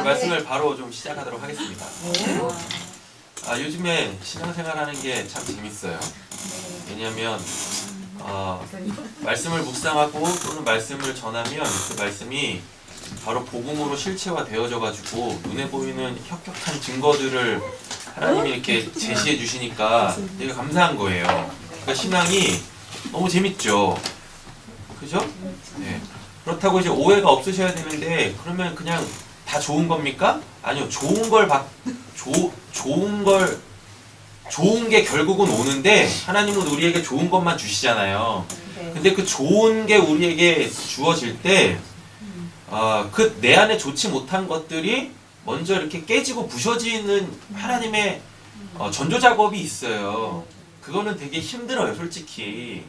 말씀을 바로 좀 시작하도록 하겠습니다. 요즘에 신앙생활하는 게 참 재밌어요. 왜냐하면 말씀을 묵상하고 또는 말씀을 전하면 그 말씀이 바로 복음으로 실체화되어져 가지고 눈에 보이는 혁혁한 증거들을 하나님이 이렇게 제시해 주시니까 되게 감사한 거예요. 그러니까 신앙이 너무 재밌죠. 그죠? 네. 그렇다고 이제 오해가 없으셔야 되는데, 그러면 그냥 다 좋은 겁니까? 아니요. 좋은 게 결국은 오는데, 하나님은 우리에게 좋은 것만 주시잖아요. 근데 그 좋은 게 우리에게 주어질 때, 그 내 안에 좋지 못한 것들이 먼저 이렇게 깨지고 부셔지는 하나님의 전조 작업이 있어요. 그거는 되게 힘들어요, 솔직히.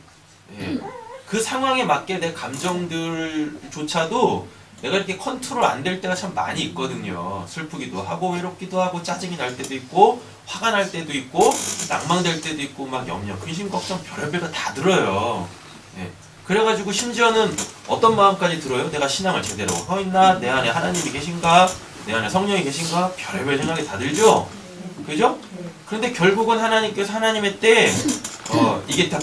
예. 그 상황에 맞게 내 감정들조차도 내가 이렇게 컨트롤 안 될 때가 참 많이 있거든요. 슬프기도 하고 외롭기도 하고 짜증이 날 때도 있고 화가 날 때도 있고 낭망될 때도 있고 막 염려, 근심, 걱정 별의별거 다 들어요. 예. 그래가지고 심지어는 어떤 마음까지 들어요? 내가 신앙을 제대로 하고 있나? 내 안에 하나님이 계신가? 내 안에 성령이 계신가? 별의별 생각이 다 들죠? 그죠? 그런데 결국은 하나님께서 하나님의 때에 이게 다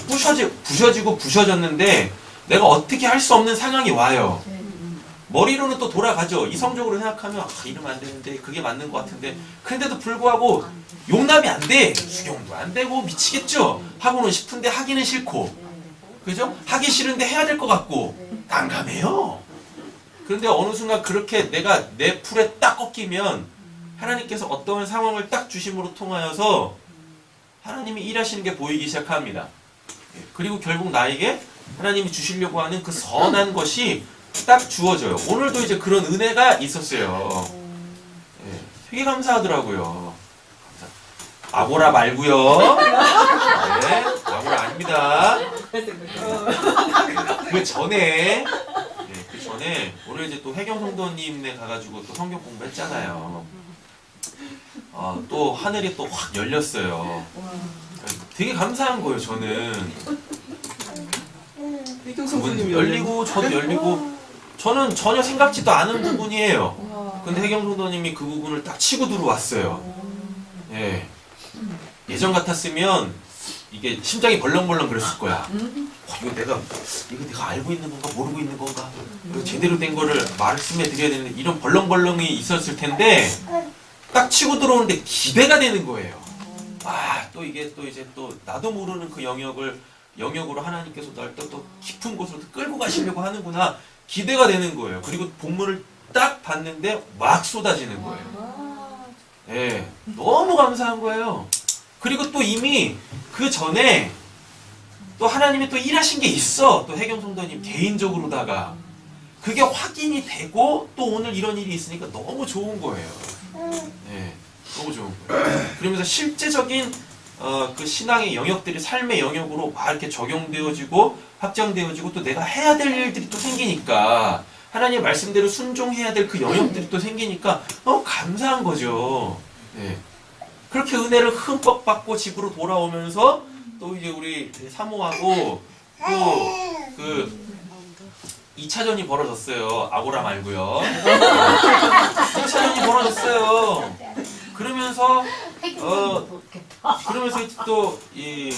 부셔지고 부셔졌는데 내가 어떻게 할 수 없는 상황이 와요. 머리로는 또 돌아가죠. 이성적으로 생각하면 이러면 안 되는데 그게 맞는 것 같은데, 그런데도 불구하고 용납이 안 돼. 수용도 안 되고 미치겠죠. 하고는 싶은데 하기는 싫고, 그죠? 하기 싫은데 해야 될 것 같고 난감해요. 그런데 어느 순간 그렇게 내가 내 풀에 딱 꺾이면 하나님께서 어떤 상황을 딱 주심으로 통하여서 하나님이 일하시는 게 보이기 시작합니다. 그리고 결국 나에게 하나님이 주시려고 하는 그 선한 것이 딱 주어져요. 오늘도 이제 그런 은혜가 있었어요. 되게 감사하더라고요. 아고라 말고요. 네, 아고라 아닙니다. 그 전에 오늘 이제 또 혜경 성도님네 가가지고 또 성경 공부했잖아요. 또 하늘이 또 확 열렸어요. 되게 감사한 거예요, 저는. 그분 열리고 저도 열리고, 저는 전혀 생각지도 않은 부분이에요. 근데 혜경 성도님이 그 부분을 딱 치고 들어왔어요. 예. 예전 같았으면 이게 심장이 벌렁벌렁 그랬을 거야. 이거 내가 알고 있는 건가 모르고 있는 건가, 제대로 된 거를 말씀해 드려야 되는데, 이런 벌렁벌렁이 있었을 텐데 딱 치고 들어오는데 기대가 되는 거예요. 또 이게 또 이제 또 나도 모르는 그 영역으로 하나님께서 날 또 깊은 곳으로 끌고 가시려고 하는구나, 기대가 되는 거예요. 그리고 본문을 딱 봤는데 막 쏟아지는 거예요. 예, 너무 감사한 거예요. 그리고 또 이미 그 전에 또 하나님이 또 일하신 게 있어. 또 혜경 성도님 개인적으로다가 그게 확인이 되고 또 오늘 이런 일이 있으니까 너무 좋은 거예요. 네, 너무 좋은 거예요. 그러면서 실제적인 그 신앙의 영역들이 삶의 영역으로 막 이렇게 적용되어지고 확장되어지고, 또 내가 해야 될 일들이 또 생기니까, 하나님의 말씀대로 순종해야 될 그 영역들이 또 생기니까 너무 감사한 거죠. 네. 그렇게 은혜를 흠뻑 받고 집으로 돌아오면서 또 이제 우리 사모하고 또 그 2차전이 벌어졌어요. 아고라 말고요. 2차전이 벌어졌어요. 그러면서 또 이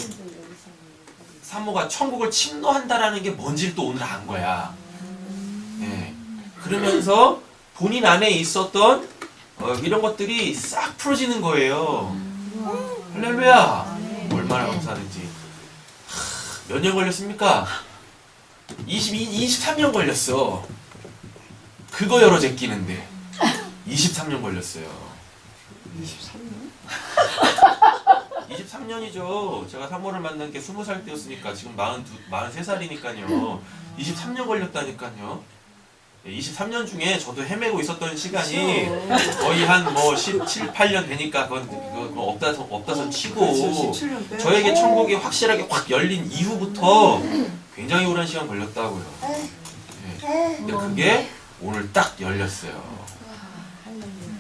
사모가 천국을 침노한다라는 게 뭔지를 또 오늘 안 거야. 네. 그러면서 본인 안에 있었던 이런 것들이 싹 풀어지는 거예요. 할렐루야. 얼마나 감사하는지. 몇 년 걸렸습니까? 23년 걸렸어. 그거 열어 제끼는데 23년 걸렸어요. 23년이죠. 제가 사모를 만난 게 20살 때였으니까 지금 43살이니까요. 23년 걸렸다니까요. 23년 중에 저도 헤매고 있었던 시간이 거의 한 17, 8년 되니까 그건 없다선 치고, 저에게 천국이 확실하게 확 열린 이후부터 굉장히 오랜 시간 걸렸다고요. 네. 근데 그게 오늘 딱 열렸어요.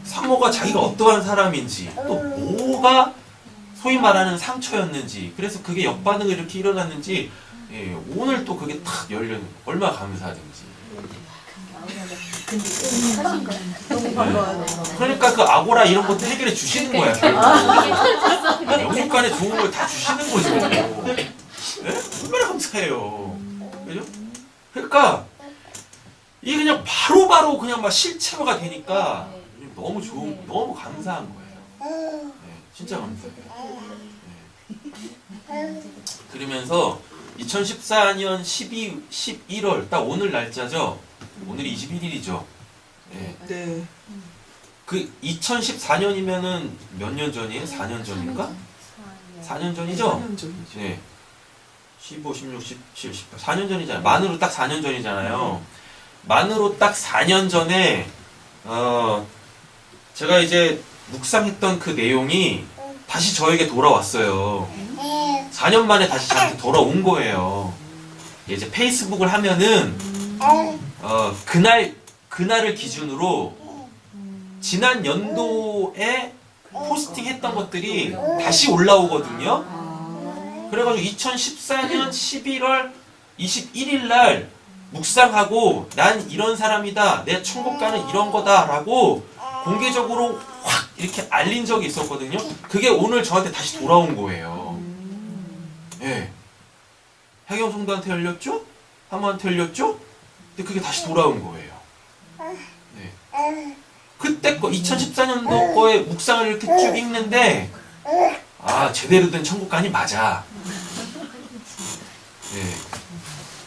사모가 자기가 어떠한 사람인지, 또 뭐가 소위 말하는 상처였는지, 그래서 그게 역반응을 이렇게 일어났는지, 오늘 또 그게 탁 열리는, 얼마나 감사하든지. 그러니까 그 아고라 이런 것도 해결해 주시는 거야. 영국간에 좋은 걸 다 주시는 거죠. 네? 얼마나 감사해요. 그죠? 그러니까 이게 그냥 바로바로 그냥 막 실체화가 되니까 너무 좋은, 너무 감사한 거예요. 네, 진짜 감사해요. 네. 그러면서 2014년 11월 딱 오늘 날짜죠. 오늘이 21일이죠. 네. 네. 그 2014년이면은 몇 년 전이에요? 4년 전인가? 4년 전이죠? 4년 전이죠. 네. 15, 16, 17, 18. 4년 전이잖아요. 만으로 딱 4년 전이잖아요. 만으로 딱 4년 전에 제가 이제 묵상했던 그 내용이 다시 저에게 돌아왔어요. 4년 만에 다시 저한테 돌아온 거예요. 이제 페이스북을 하면은 그날을 기준으로 지난 연도에 포스팅했던 것들이 다시 올라오거든요. 그래가지고 2014년 11월 21일 날 묵상하고 난 이런 사람이다, 내 천국 가는 이런 거다라고 공개적으로 확 이렇게 알린 적이 있었거든요. 그게 오늘 저한테 다시 돌아온 거예요. 예. 해경 성도한테 열렸죠? 하모한테 열렸죠? 근데 그게 다시 돌아온 거예요. 네. 그때 거 2014년도 거에 묵상을 이렇게 쭉 읽는데 아 제대로 된 천국관이 맞아. 네.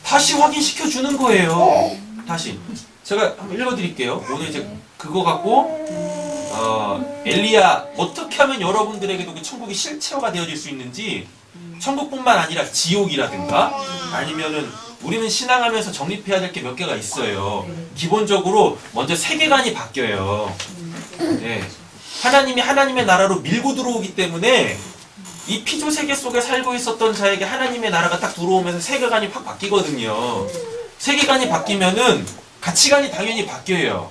다시 확인시켜 주는 거예요. 다시 제가 한번 읽어드릴게요. 오늘 이제 그거 갖고 엘리야 어떻게 하면 여러분들에게도 그 천국이 실체화가 되어질 수 있는지, 천국뿐만 아니라 지옥이라든가 아니면은 우리는 신앙하면서 정립해야 될 게 몇 개가 있어요. 기본적으로 먼저 세계관이 바뀌어요. 네. 하나님이 하나님의 나라로 밀고 들어오기 때문에 이 피조 세계 속에 살고 있었던 자에게 하나님의 나라가 딱 들어오면서 세계관이 확 바뀌거든요. 세계관이 바뀌면은 가치관이 당연히 바뀌어요.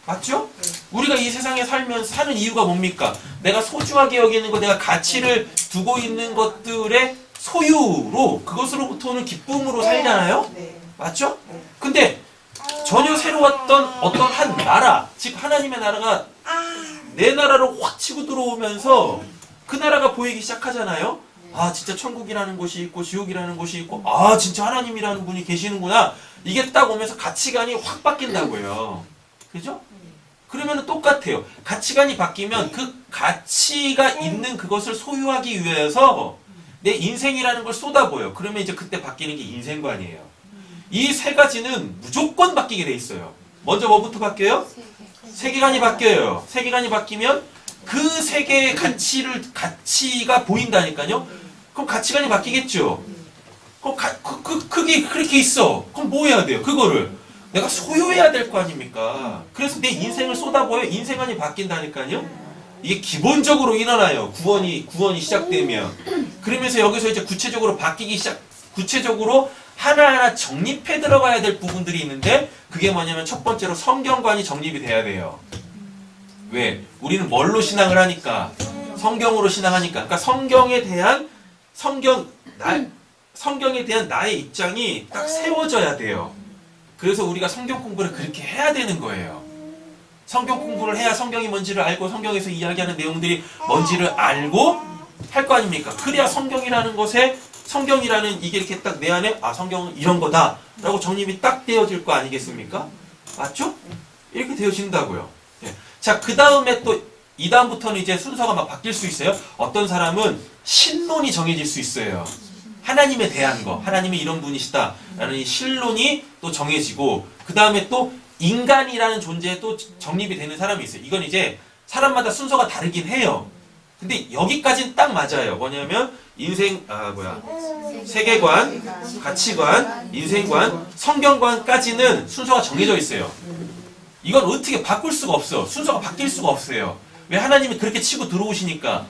맞죠? 우리가 이 세상에 살면서 사는 이유가 뭡니까? 내가 소중하게 여기는 거, 내가 가치를 두고 있는 것들의 소유로, 그것으로부터 오는 기쁨으로 살잖아요? 맞죠? 근데 전혀 새로웠던 어떤 한 나라, 즉 하나님의 나라가 내 나라로 확 치고 들어오면서 그 나라가 보이기 시작하잖아요? 아 진짜 천국이라는 곳이 있고 지옥이라는 곳이 있고 아 진짜 하나님이라는 분이 계시는구나. 이게 딱 오면서 가치관이 확 바뀐다고요. 그죠? 그러면 똑같아요. 가치관이 바뀌면 그 가치가 있는 그것을 소유하기 위해서 내 인생이라는 걸 쏟아부어요. 그러면 이제 그때 바뀌는 게 인생관이에요. 이 세 가지는 무조건 바뀌게 돼 있어요. 먼저 뭐부터 바뀌어요? 세계관이 바뀌어요. 세계관이 바뀌면 그 세계의 가치가 보인다니까요. 그럼 가치관이 바뀌겠죠. 그럼 그게 그렇게 있어. 그럼 뭐 해야 돼요? 그거를 내가 소유해야 될 거 아닙니까? 그래서 내 인생을 쏟아부어요. 인생관이 바뀐다니까요. 이게 기본적으로 일어나요. 구원이 시작되면. 그러면서 여기서 이제 구체적으로 구체적으로 하나하나 정립해 들어가야 될 부분들이 있는데, 그게 뭐냐면 첫 번째로 성경관이 정립이 돼야 돼요. 왜? 우리는 뭘로 신앙을 하니까? 성경으로 신앙하니까. 그러니까 성경에 대한 나의 입장이 딱 세워져야 돼요. 그래서 우리가 성경 공부를 그렇게 해야 되는 거예요. 성경 공부를 해야 성경이 뭔지를 알고 성경에서 이야기하는 내용들이 뭔지를 알고 할 거 아닙니까? 그래야 성경이라는 것에, 성경이라는 이게 이렇게 딱 내 안에 아 성경은 이런 거다 라고 정립이 딱 되어질 거 아니겠습니까? 맞죠? 이렇게 되어진다고요. 예. 자, 그 다음에 또 이 다음부터는 이제 순서가 막 바뀔 수 있어요. 어떤 사람은 신론이 정해질 수 있어요. 하나님에 대한 거, 하나님이 이런 분이시다 라는 이 신론이 또 정해지고, 그 다음에 또 인간이라는 존재에 또 정립이 되는 사람이 있어요. 이건 이제 사람마다 순서가 다르긴 해요. 근데 여기까지는 딱 맞아요. 뭐냐면 세계관, 가치관, 인생관, 성경관까지는 순서가 정해져 있어요. 이건 어떻게 바꿀 수가 없어. 순서가 바뀔 수가 없어요. 왜? 하나님이 그렇게 치고 들어오시니까.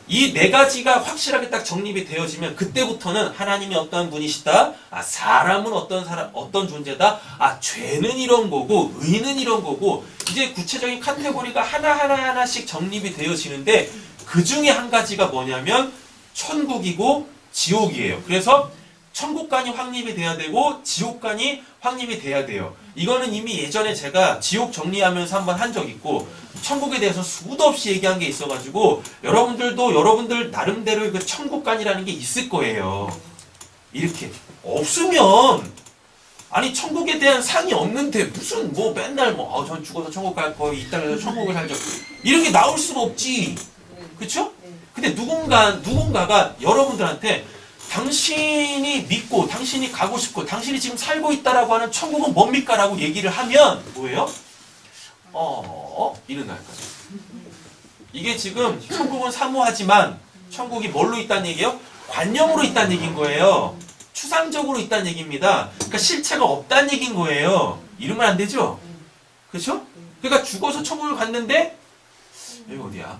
이 네 가지가 확실하게 딱 정립이 되어지면 그때부터는 하나님이 어떤 분이시다, 아 사람은 어떤 존재다, 아 죄는 이런 거고 의는 이런 거고, 이제 구체적인 카테고리가 하나씩 정립이 되어지는데, 그 중에 한 가지가 뭐냐면 천국이고 지옥이에요. 그래서 천국간이 확립이 돼야 되고 지옥간이 확립이 돼야 돼요. 이거는 이미 예전에 제가 지옥 정리하면서 한번 한 적 있고 천국에 대해서 수도 없이 얘기한 게 있어가지고 여러분들도 여러분들 나름대로 그 천국간이라는 게 있을 거예요. 이렇게 없으면 아니 천국에 대한 상이 없는데 무슨 뭐 맨날 뭐 전 죽어서 천국 갈 거 이 땅에서 천국을 살죠 이런 게 나올 수가 없지. 그쵸? 근데 누군가가 여러분들한테 당신이 믿고 당신이 가고 싶고 당신이 지금 살고 있다라고 하는 천국은 뭡니까? 라고 얘기를 하면 뭐예요? 이런 날 거죠. 이게 지금 천국은 사무하지만 천국이 뭘로 있다는 얘기예요? 관념으로 있다는 얘기인 거예요. 추상적으로 있다는 얘기입니다. 그러니까 실체가 없다는 얘기인 거예요. 이러면 안 되죠? 그렇죠? 그러니까 죽어서 천국을 갔는데 여기 어디야?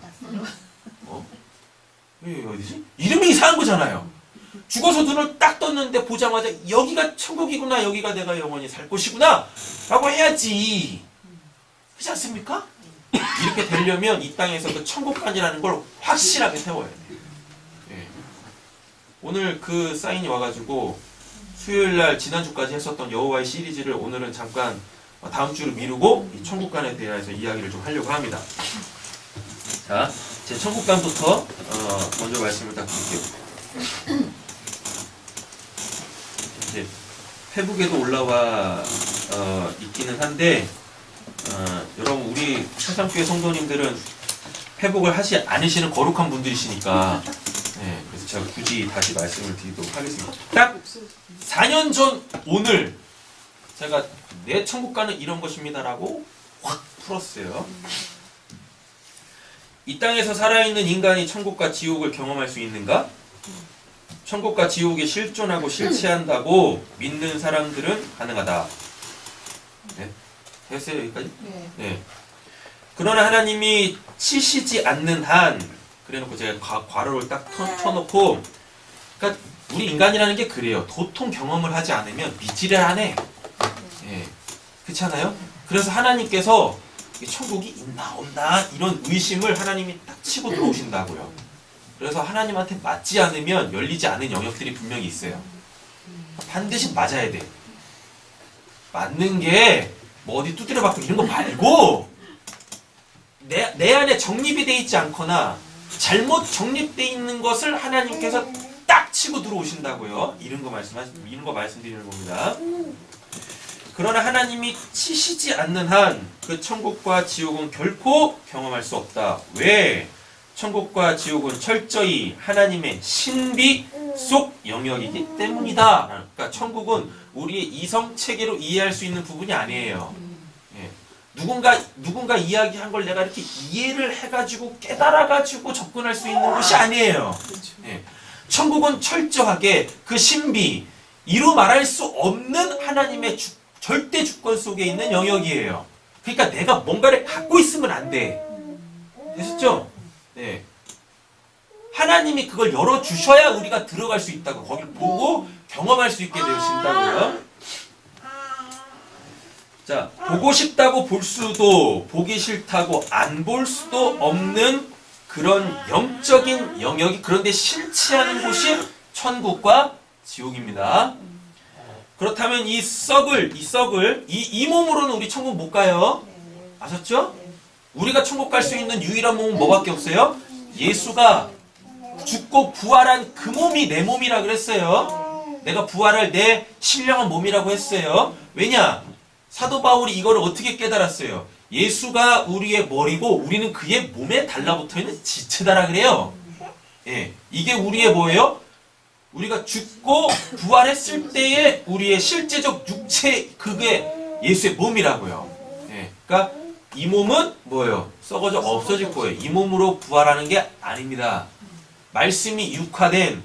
여기 어디지? 이름이 이상한 거잖아요. 죽어서 눈을 딱 떴는데 보자마자 여기가 천국이구나, 여기가 내가 영원히 살 곳이구나 라고 해야지. 그렇지 않습니까? 이렇게 되려면 이 땅에서 그 천국간이라는 걸 확실하게 세워야 돼요. 예. 오늘 그 사인이 와가지고 수요일날 지난주까지 했었던 여호와의 시리즈를 오늘은 잠깐 다음 주로 미루고 이 천국간에 대해서 이야기를 좀 하려고 합니다. 자, 제 천국간부터 먼저 말씀을 딱 드릴게요. 이제 페북에도 올라와 있기는 한데 여러분 우리 세상교회 성도님들은 회복을 하지 않으시는 거룩한 분들이시니까 네, 그래서 제가 굳이 다시 말씀을 드리도록 하겠습니다. 딱 4년 전 오늘 제가 내 천국가는 이런 것입니다라고 확 풀었어요. 이 땅에서 살아있는 인간이 천국과 지옥을 경험할 수 있는가? 천국과 지옥에 실존하고 실체한다고 믿는 사람들은 가능하다. 네. 됐어요 여기까지? 네. 그러나 하나님이 치시지 않는 한 그래놓고 제가 괄호를 딱 쳐놓고 그러니까 우리 인간이라는 게 그래요. 도통 경험을 하지 않으면 믿지를 않아. 예. 그렇지 않아요? 그래서 하나님께서 천국이 있나 없나 이런 의심을 하나님이 딱 치고 들어오신다고요. 그래서 하나님한테 맞지 않으면 열리지 않은 영역들이 분명히 있어요. 반드시 맞아야 돼. 맞는 게 뭐 어디 두드려 받고 이런 거 말고 내 안에 정립이 돼 있지 않거나 잘못 정립돼 있는 것을 하나님께서 딱 치고 들어오신다고요. 이런 거 말씀드리는 겁니다. 그러나 하나님이 치시지 않는 한 그 천국과 지옥은 결코 경험할 수 없다. 왜? 천국과 지옥은 철저히 하나님의 신비 속 영역이기 때문이다. 그러니까 천국은 우리의 이성 체계로 이해할 수 있는 부분이 아니에요. 예. 누군가 이야기한 걸 내가 이렇게 이해를 해가지고 깨달아가지고 접근할 수 있는 것이 아니에요. 예. 천국은 철저하게 그 신비, 이루 말할 수 없는 하나님의 절대 주권 속에 있는 영역이에요. 그러니까 내가 뭔가를 갖고 있으면 안 돼. 되셨죠? 네. 하나님이 그걸 열어주셔야 우리가 들어갈 수 있다고. 거기를 보고 경험할 수 있게 되신다고요. 자, 보고 싶다고 볼 수도, 보기 싫다고 안 볼 수도 없는 그런 영적인 영역이 그런데 실체하는 곳이 천국과 지옥입니다. 그렇다면 이 몸으로는 우리 천국 못 가요. 아셨죠? 우리가 천국 갈 수 있는 유일한 몸은 뭐밖에 없어요? 예수가 죽고 부활한 그 몸이 내 몸이라 그랬어요. 내가 부활할 내 신령한 몸이라고 했어요. 왜냐? 사도 바울이 이거를 어떻게 깨달았어요? 예수가 우리의 머리고 우리는 그의 몸에 달라붙어있는 지체다라 그래요. 예, 이게 우리의 뭐예요? 우리가 죽고 부활했을 때의 우리의 실제적 육체 그게 예수의 몸이라고요. 예, 그러니까 이 몸은 뭐예요? 썩어져 없어질 거예요. 이 몸으로 부활하는 게 아닙니다. 말씀이 육화된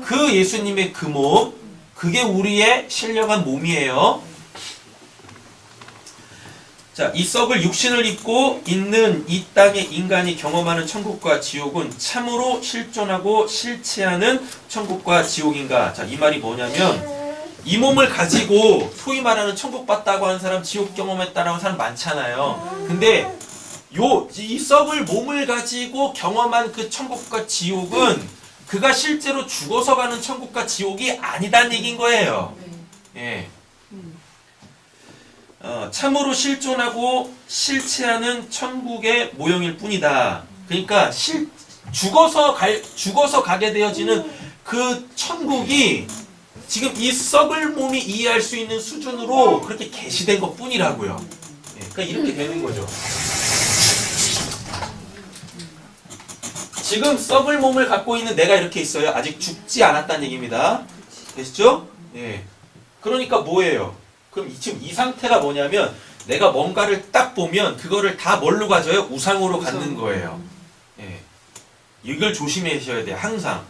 그 예수님의 그 몸, 그게 우리의 신령한 몸이에요. 자, 이 썩을 육신을 입고 있는 이 땅의 인간이 경험하는 천국과 지옥은 참으로 실존하고 실체하는 천국과 지옥인가? 자, 이 말이 뭐냐면 이 몸을 가지고 소위 말하는 천국 봤다고 하는 사람, 지옥 경험했다라고 하는 사람 많잖아요. 근데 이 썩을 몸을 가지고 경험한 그 천국과 지옥은 그가 실제로 죽어서 가는 천국과 지옥이 아니다는 얘기인 거예요. 예. 참으로 실존하고 실체하는 천국의 모형일 뿐이다. 그러니까 죽어서 가게 되어지는 그 천국이 지금 이 썩을 몸이 이해할 수 있는 수준으로 그렇게 계시된 것 뿐이라고요. 예, 그러니까 이렇게 되는 거죠. 지금 썩을 몸을 갖고 있는 내가 이렇게 있어요. 아직 죽지 않았다는 얘기입니다. 되시죠? 예. 그러니까 뭐예요? 그럼 지금 이 상태가 뭐냐면 내가 뭔가를 딱 보면 그거를 다 뭘로 가져요? 우상으로 갖는 거예요. 예. 이걸 조심하셔야 돼요. 항상.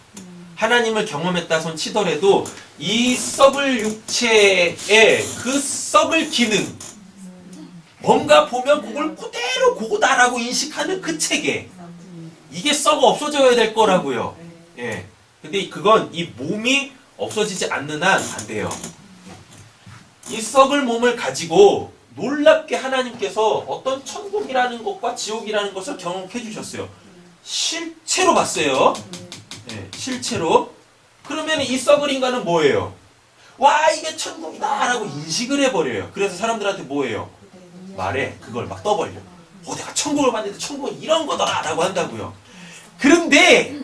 하나님을 경험했다 손 치더라도 이 썩을 육체의 그 썩을 기능 뭔가 보면 그걸 그대로 그거다라고 인식하는 그 체계 이게 썩어 없어져야 될 거라고요. 예. 근데 그건 이 몸이 없어지지 않는 한 안 돼요. 이 썩을 몸을 가지고 놀랍게 하나님께서 어떤 천국이라는 것과 지옥이라는 것을 경험해 주셨어요. 실체로 봤어요. 네, 실체로. 그러면 이 썩을 인간은 뭐예요? 와 이게 천국이다 라고 인식을 해버려요. 그래서 사람들한테 뭐예요? 말해. 그걸 막 떠벌려. 내가 천국을 봤는데 천국은 이런 거더라 라고 한다고요. 그런데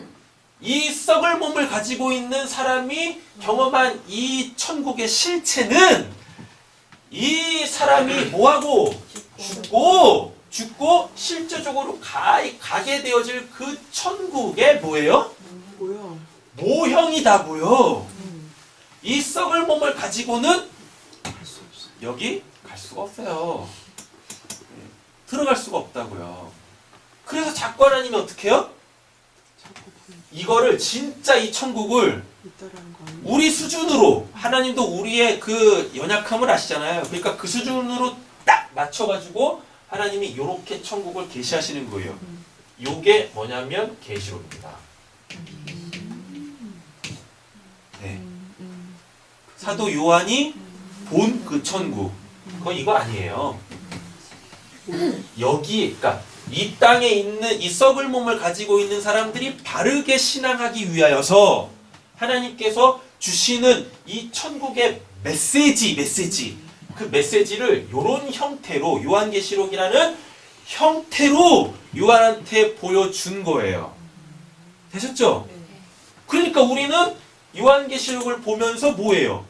이 썩을 몸을 가지고 있는 사람이 경험한 이 천국의 실체는 이 사람이 뭐하고 죽고 실제적으로 가게 되어질 그 천국의 뭐예요? 모형이다고요. 이 썩을 몸을 가지고는 여기 갈 수가 없어요. 들어갈 수가 없다고요. 그래서 자꾸 하나님이 어떻게 해요? 이거를 진짜 이 천국을 우리 수준으로 하나님도 우리의 그 연약함을 아시잖아요. 그러니까 그 수준으로 딱 맞춰가지고 하나님이 이렇게 천국을 계시하시는 거예요. 요게 뭐냐면 계시록입니다. 네. 사도 요한이 본 그 천국 그건 이거 아니에요. 여기 그러니까 이 땅에 있는 이 썩을 몸을 가지고 있는 사람들이 바르게 신앙하기 위하여서 하나님께서 주시는 이 천국의 메시지 그 메시지를 이런 형태로 요한계시록이라는 형태로 요한한테 보여준 거예요. 되셨죠? 그러니까 우리는 요한계시록을 보면서 뭐예요?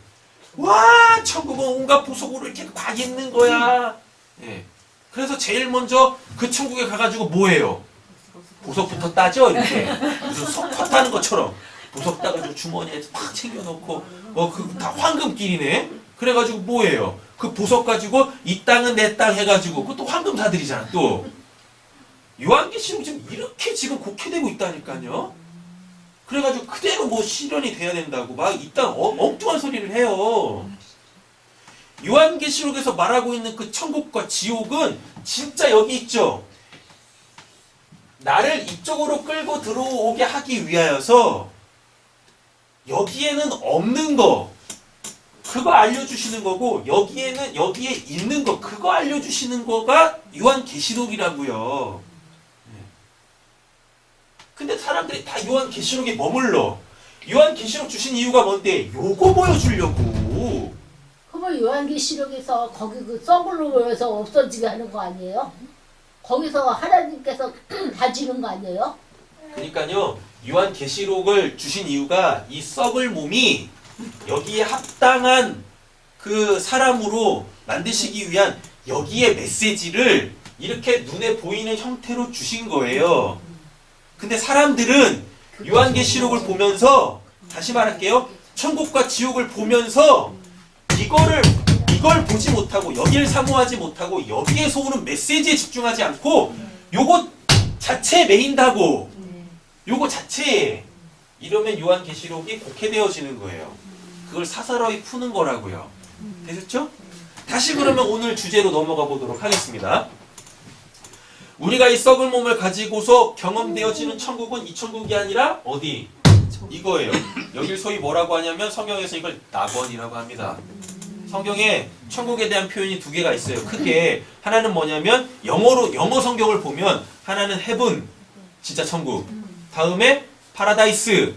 와 천국은 온갖 보석으로 이렇게 막 있는 거야. 네. 그래서 제일 먼저 그 천국에 가가지고 뭐예요? 보석부터 따죠? 이렇게 무슨 석화 따는 것처럼 보석 따가지고 주머니에 팍 챙겨놓고 그 다 황금길이네. 그래가지고 뭐예요? 그 보석 가지고 이 땅은 내 땅 해가지고 그것도 황금 사들이잖아 또. 요한계시록 지금 이렇게 지금 곡해되고 있다니까요. 그래가지고 그대로 뭐 실현이 돼야 된다고 막 이 땅 엉뚱한 소리를 해요. 요한계시록에서 말하고 있는 그 천국과 지옥은 진짜 여기 있죠. 나를 이쪽으로 끌고 들어오게 하기 위하여서 여기에는 없는 거 그거 알려주시는 거고 여기에 있는 거 그거 알려주시는 거가 요한계시록이라고요. 근데 사람들이 다 요한계시록에 머물러. 요한계시록 주신 이유가 뭔데? 요거 보여주려고. 그러면 요한계시록에서 거기 그 썩을로 모여서 없어지게 하는 거 아니에요? 거기서 하나님께서 다지는 거 아니에요? 그러니까요. 요한계시록을 주신 이유가 이 썩을 몸이 여기에 합당한 그 사람으로 만드시기 위한 여기에 메시지를 이렇게 눈에 보이는 형태로 주신 거예요. 근데 사람들은 요한계시록을 보면서 다시 말할게요. 천국과 지옥을 보면서 이걸 보지 못하고 여기를 사모하지 못하고 여기에서 오는 메시지에 집중하지 않고 요거 자체에 매인다고. 요거 자체에 이러면 요한계시록이 곡해되어지는 거예요. 그걸 사사로이 푸는 거라고요. 되셨죠? 다시 그러면 오늘 주제로 넘어가 보도록 하겠습니다. 우리가 이 썩을 몸을 가지고서 경험되어지는 천국은 이 천국이 아니라 어디? 이거예요. 여길 소위 뭐라고 하냐면 성경에서 이걸 낙원이라고 합니다. 성경에 천국에 대한 표현이 두 개가 있어요. 크게 하나는 뭐냐면 영어 성경을 보면 하나는 heaven 진짜 천국, 다음에 파라다이스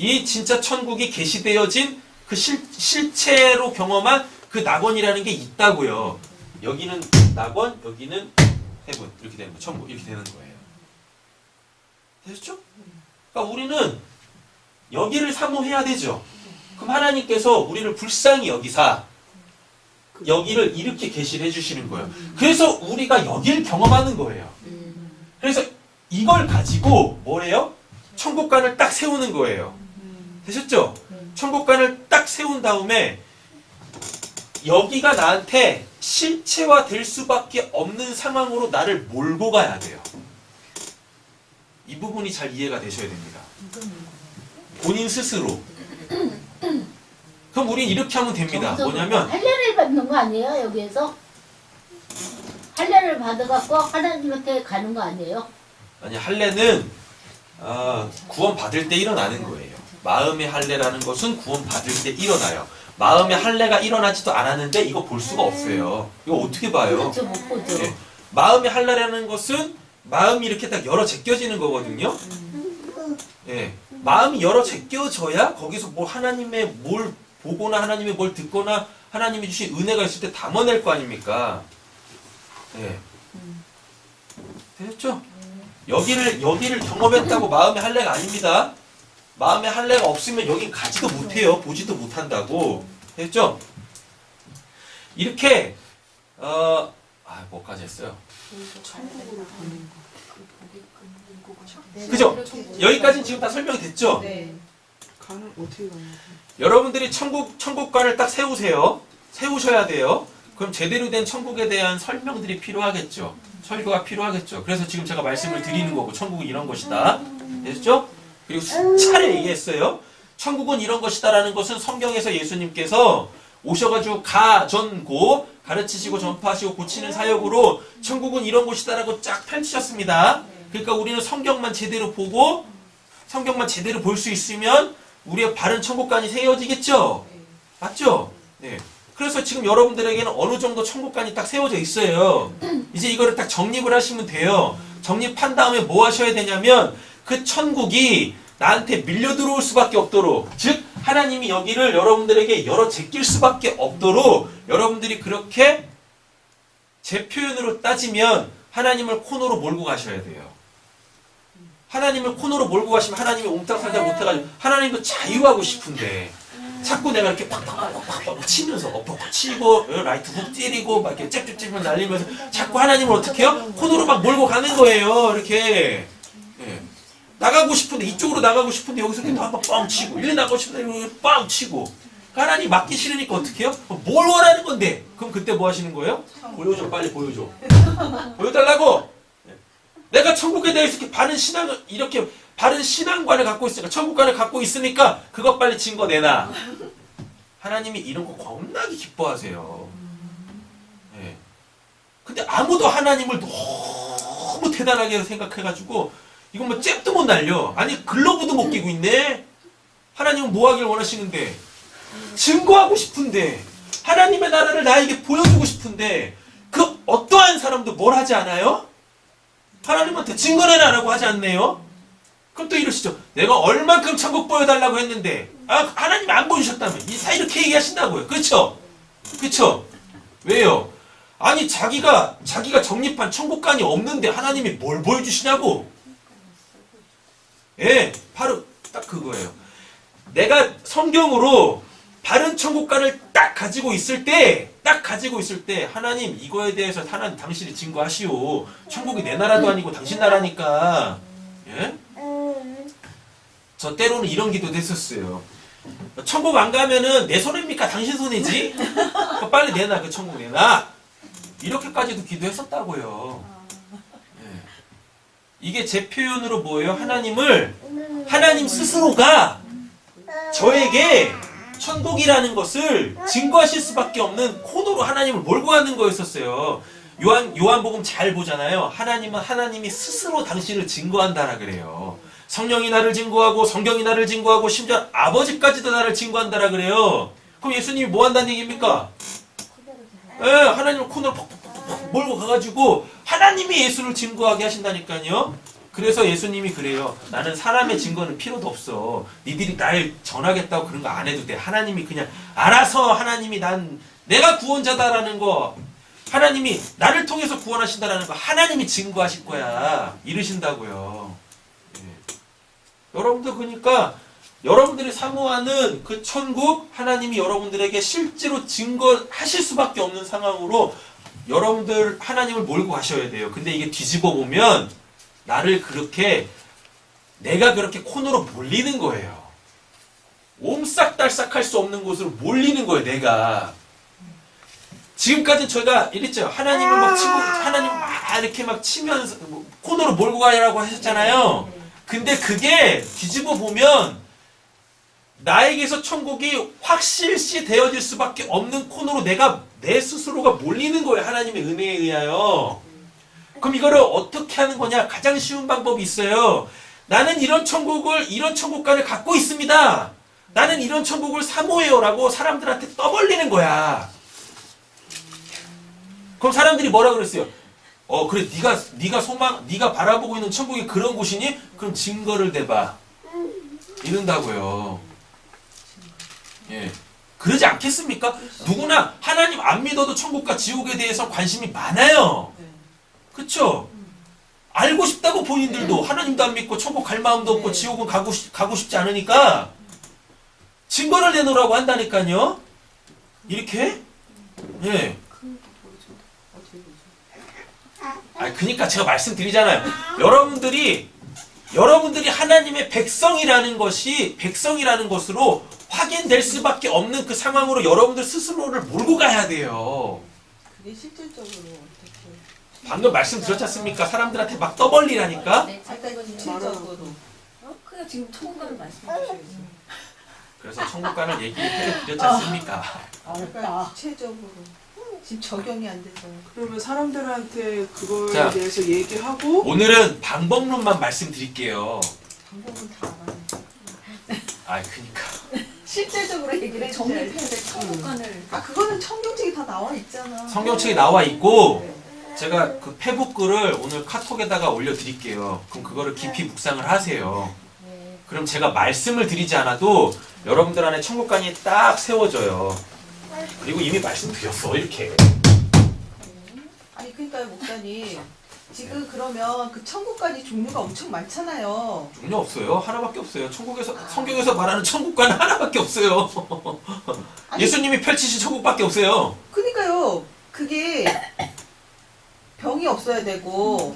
이 진짜 천국이 계시되어진 그 실체로 경험한 그 낙원이라는 게 있다고요. 여기는 낙원, 여기는 해분 이렇게 되는 거, 천국 이렇게 되는 거예요. 되셨죠? 그러니까 우리는 여기를 사모해야 되죠. 그럼 하나님께서 우리를 불쌍히 여기사 여기를 이렇게 계시를 해주시는 거예요. 그래서 우리가 여기를 경험하는 거예요. 그래서 이걸 가지고 뭐래요? 천국관을 딱 세우는 거예요. 되셨죠? 천국관을 딱 세운 다음에 여기가 나한테 실체화 될 수밖에 없는 상황으로 나를 몰고 가야 돼요. 이 부분이 잘 이해가 되셔야 됩니다. 본인 스스로. 그럼 우린 이렇게 하면 됩니다. 뭐냐면 할례를 받는 거 아니에요? 여기에서? 할례를 받아갖고 하나님한테 가는 거 아니에요? 아니 할례는 구원 받을 때 일어나는 거예요. 마음의 할례라는 것은 구원 받을 때 일어나요. 마음의 할례가 일어나지도 않았는데 이거 볼 수가 없어요. 이거 어떻게 봐요? 그렇죠, 못 보죠. 네. 마음의 할례라는 것은 마음이 이렇게 딱 열어 제껴지는 거거든요. 예. 마음이 열어 제껴져야 거기서 뭐 하나님의 뭘 보거나 하나님의 뭘 듣거나 하나님이 주신 은혜가 있을 때 담아낼 거 아닙니까? 예. 되셨죠? 여기를 경험했다고 마음의 할례가 아닙니다. 마음의 할례가 없으면 여긴 가지도 못해요. 보지도 못한다고. 됐죠? 이렇게 뭐까지 했어요? 그죠? 여기까지는 지금 다 설명이 됐죠? 네. 가는 어떻게 가냐? 여러분들이 천국관을 딱 세우세요. 세우셔야 돼요. 그럼 제대로 된 천국에 대한 설명들이 필요하겠죠. 설교가 필요하겠죠. 그래서 지금 제가 말씀을 드리는 거고 천국은 이런 것이다. 됐죠? 그리고 수차례 얘기했어요. 천국은 이런 것이다라는 것은 성경에서 예수님께서 오셔가지고 가전고 가르치시고 전파하시고 고치는 사역으로 천국은 이런 곳이다라고 쫙 펼치셨습니다. 그러니까 우리는 성경만 제대로 보고 성경만 제대로 볼 수 있으면 우리의 바른 천국관이 세워지겠죠? 맞죠? 네. 그래서 지금 여러분들에게는 어느 정도 천국관이 딱 세워져 있어요. 이제 이거를 딱 정립을 하시면 돼요. 정립한 다음에 뭐 하셔야 되냐면 그 천국이 나한테 밀려 들어올 수밖에 없도록, 즉 하나님이 여기를 여러분들에게 열어 제낄 수밖에 없도록 여러분들이 그렇게 제 표현으로 따지면 하나님을 코너로 몰고 가셔야 돼요. 하나님을 코너로 몰고 가시면 하나님이 옴짝살짝 못해가지고 하나님도 자유하고 싶은데 자꾸 내가 이렇게 팍팍팍팍 치면서 엎어고 치고 라이트 훅 찌르고 막 이렇게 잽잽잽 날리면서 자꾸 하나님을 어떻게 해요? 코너로 막 몰고 가는 거예요. 이렇게. 예. 나가고 싶은데 이쪽으로 나가고 싶은데 여기서 이렇게 한번 뻥 치고 일리 나가고 싶은데 여기 뻥 치고 하나님 맞기 싫으니까 어떻게 해요? 뭘 원하는 건데? 그럼 그때 뭐 하시는 거예요? 보여줘, 빨리 보여줘. 보여달라고. 내가 천국에 대해서 이렇게 바른 신앙관을 갖고 있으니까 천국관을 갖고 있으니까 그것 빨리 증거 내놔. 하나님이 이런 거 겁나게 기뻐하세요. 네. 근데 아무도 하나님을 너무 대단하게 생각해가지고 이건 뭐 잽도 못 날려. 아니 글러브도 못 끼고 있네. 하나님은 뭐 하길 원하시는데 증거하고 싶은데 하나님의 나라를 나에게 보여주고 싶은데 그 어떠한 사람도 뭘 하지 않아요? 하나님한테 증거내라라고 하지 않네요. 그럼 또 이러시죠. 내가 얼만큼 천국 보여달라고 했는데 하나님이 안 보여주셨다면 다 이렇게 얘기하신다고요. 그렇죠? 그렇죠? 왜요? 아니 자기가 정립한 천국관이 없는데 하나님이 뭘 보여주시냐고. 예, 바로 딱 그거예요. 내가 성경으로 바른 천국관을 딱 가지고 있을 때 하나님 이거에 대해서 하나님 당신이 증거하시오. 천국이 내 나라도 아니고 당신 나라니까. 예? 저 때로는 이런 기도도 했었어요. 천국 안 가면은 내 손입니까? 당신 손이지? 빨리 내놔, 그 천국 내놔. 이렇게까지도 기도했었다고요. 예. 이게 제 표현으로 뭐예요? 하나님 스스로가 저에게 천국이라는 것을 증거하실 수밖에 없는 코너로 하나님을 몰고 가는 거였었어요. 요한복음 잘 보잖아요. 하나님은 하나님이 스스로 당신을 증거한다라 그래요. 성령이 나를 증거하고 성경이 나를 증거하고 심지어 아버지까지도 나를 증거한다라 그래요. 그럼 예수님이 뭐 한다는 얘기입니까? 예, 하나님을 코너로 퍽퍽퍽 몰고 가가지고 하나님이 예수를 증거하게 하신다니까요. 그래서 예수님이 그래요. 나는 사람의 증거는 필요도 없어. 니들이 날 전하겠다고 그런 거 안 해도 돼. 하나님이 그냥 알아서 하나님이 내가 구원자다라는 거, 하나님이 나를 통해서 구원하신다라는 거 하나님이 증거하실 거야. 이르신다고요. 예. 여러분들 그러니까 여러분들이 사모하는 그 천국 하나님이 여러분들에게 실제로 증거하실 수밖에 없는 상황으로 여러분들 하나님을 몰고 가셔야 돼요. 근데 이게 뒤집어 보면 나를 그렇게 내가 그렇게 코너로 몰리는 거예요. 옴싹달싹할 수 없는 곳으로 몰리는 거예요. 내가 지금까지 저희가 이랬죠. 하나님을 막 치고 하나님 막 이렇게 막 치면서 코너로 몰고 가라고 하셨잖아요. 근데 그게 뒤집어 보면 나에게서 천국이 확실시 되어질 수밖에 없는 코너로 내 스스로가 몰리는 거예요. 하나님의 은혜에 의하여. 그럼 이거를 어떻게 하는 거냐? 가장 쉬운 방법이 있어요. 나는 이런 천국관을 갖고 있습니다. 나는 이런 천국을 사모해요. 라고 사람들한테 떠벌리는 거야. 그럼 사람들이 뭐라 그랬어요? 그래, 네가 바라보고 있는 천국이 그런 곳이니? 그럼 증거를 대봐. 이런다고요. 예. 그러지 않겠습니까? 누구나 하나님 안 믿어도 천국과 지옥에 대해서 관심이 많아요. 그쵸? 알고 싶다고 본인들도 하나님도 안 믿고 천국 갈 마음도 없고 지옥은 가고 싶지 않으니까 증거를 내놓으라고 한다니까요. 이렇게? 예. 그러니까 제가 말씀드리잖아요. 여러분들이 하나님의 백성이라는 것으로 확인될 수밖에 없는 그 상황으로 여러분들 스스로를 몰고 가야 돼요. 그게 실질적으로 어떻게? 방금 말씀드렸지 않습니까? 사람들한테 막 떠벌리라니까. 네, 잠깐 실질적으로. 그냥 지금 천국가를 말씀해 주셔야죠. 그래서 천국관을 얘기해드렸지 않습니까? 그러니까 구체적으로 지금 적용이 안 돼서. 그러면 사람들한테 그거에 자, 대해서 얘기하고 오늘은 방법론만 말씀드릴게요. 방법은 다 알아요. 그니까. 실질적으로 얘기를 정립해야 해줘야지. 될 천국관을. 그거는 성경책이 다 나와 있잖아. 성경책에 나와 있고 제가 그 페북글을 오늘 카톡에다가 올려드릴게요. 그럼 그거를 깊이 묵상을 하세요. 그럼 제가 말씀을 드리지 않아도 여러분들 안에 천국관이 딱 세워져요. 그리고 이미 말씀드렸어. 이렇게. 아니 그러니까요 목사님. 지금 그러면 그 천국관이 종류가 엄청 많잖아요. 종류 없어요. 하나밖에 없어요. 성경에서 말하는 천국관은 하나밖에 없어요. 예수님이 펼치신 천국밖에 없어요. 그러니까요. 그게 병이 없어야 되고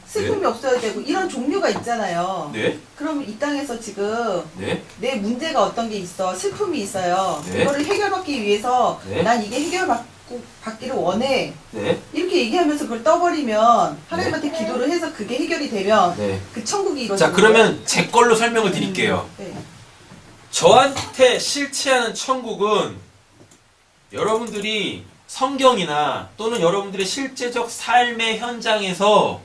슬픔이 없어야 되고 이런 종류가 있잖아요. 네. 그럼 이 땅에서 지금 네. 내 문제가 어떤 게 있어. 슬픔이 있어요. 네. 그거를 해결받기 위해서 네. 난 이게 해결받기를 원해. 네. 이렇게 얘기하면서 그걸 떠버리면 하나님한테 기도를 해서 그게 해결이 되면 네. 그 천국이 이루어지는 자, 그러면 제 걸로 설명을 드릴게요. 네. 저한테 실체하는 천국은 여러분들이 성경이나 또는 여러분들의 실제적 삶의 현장에서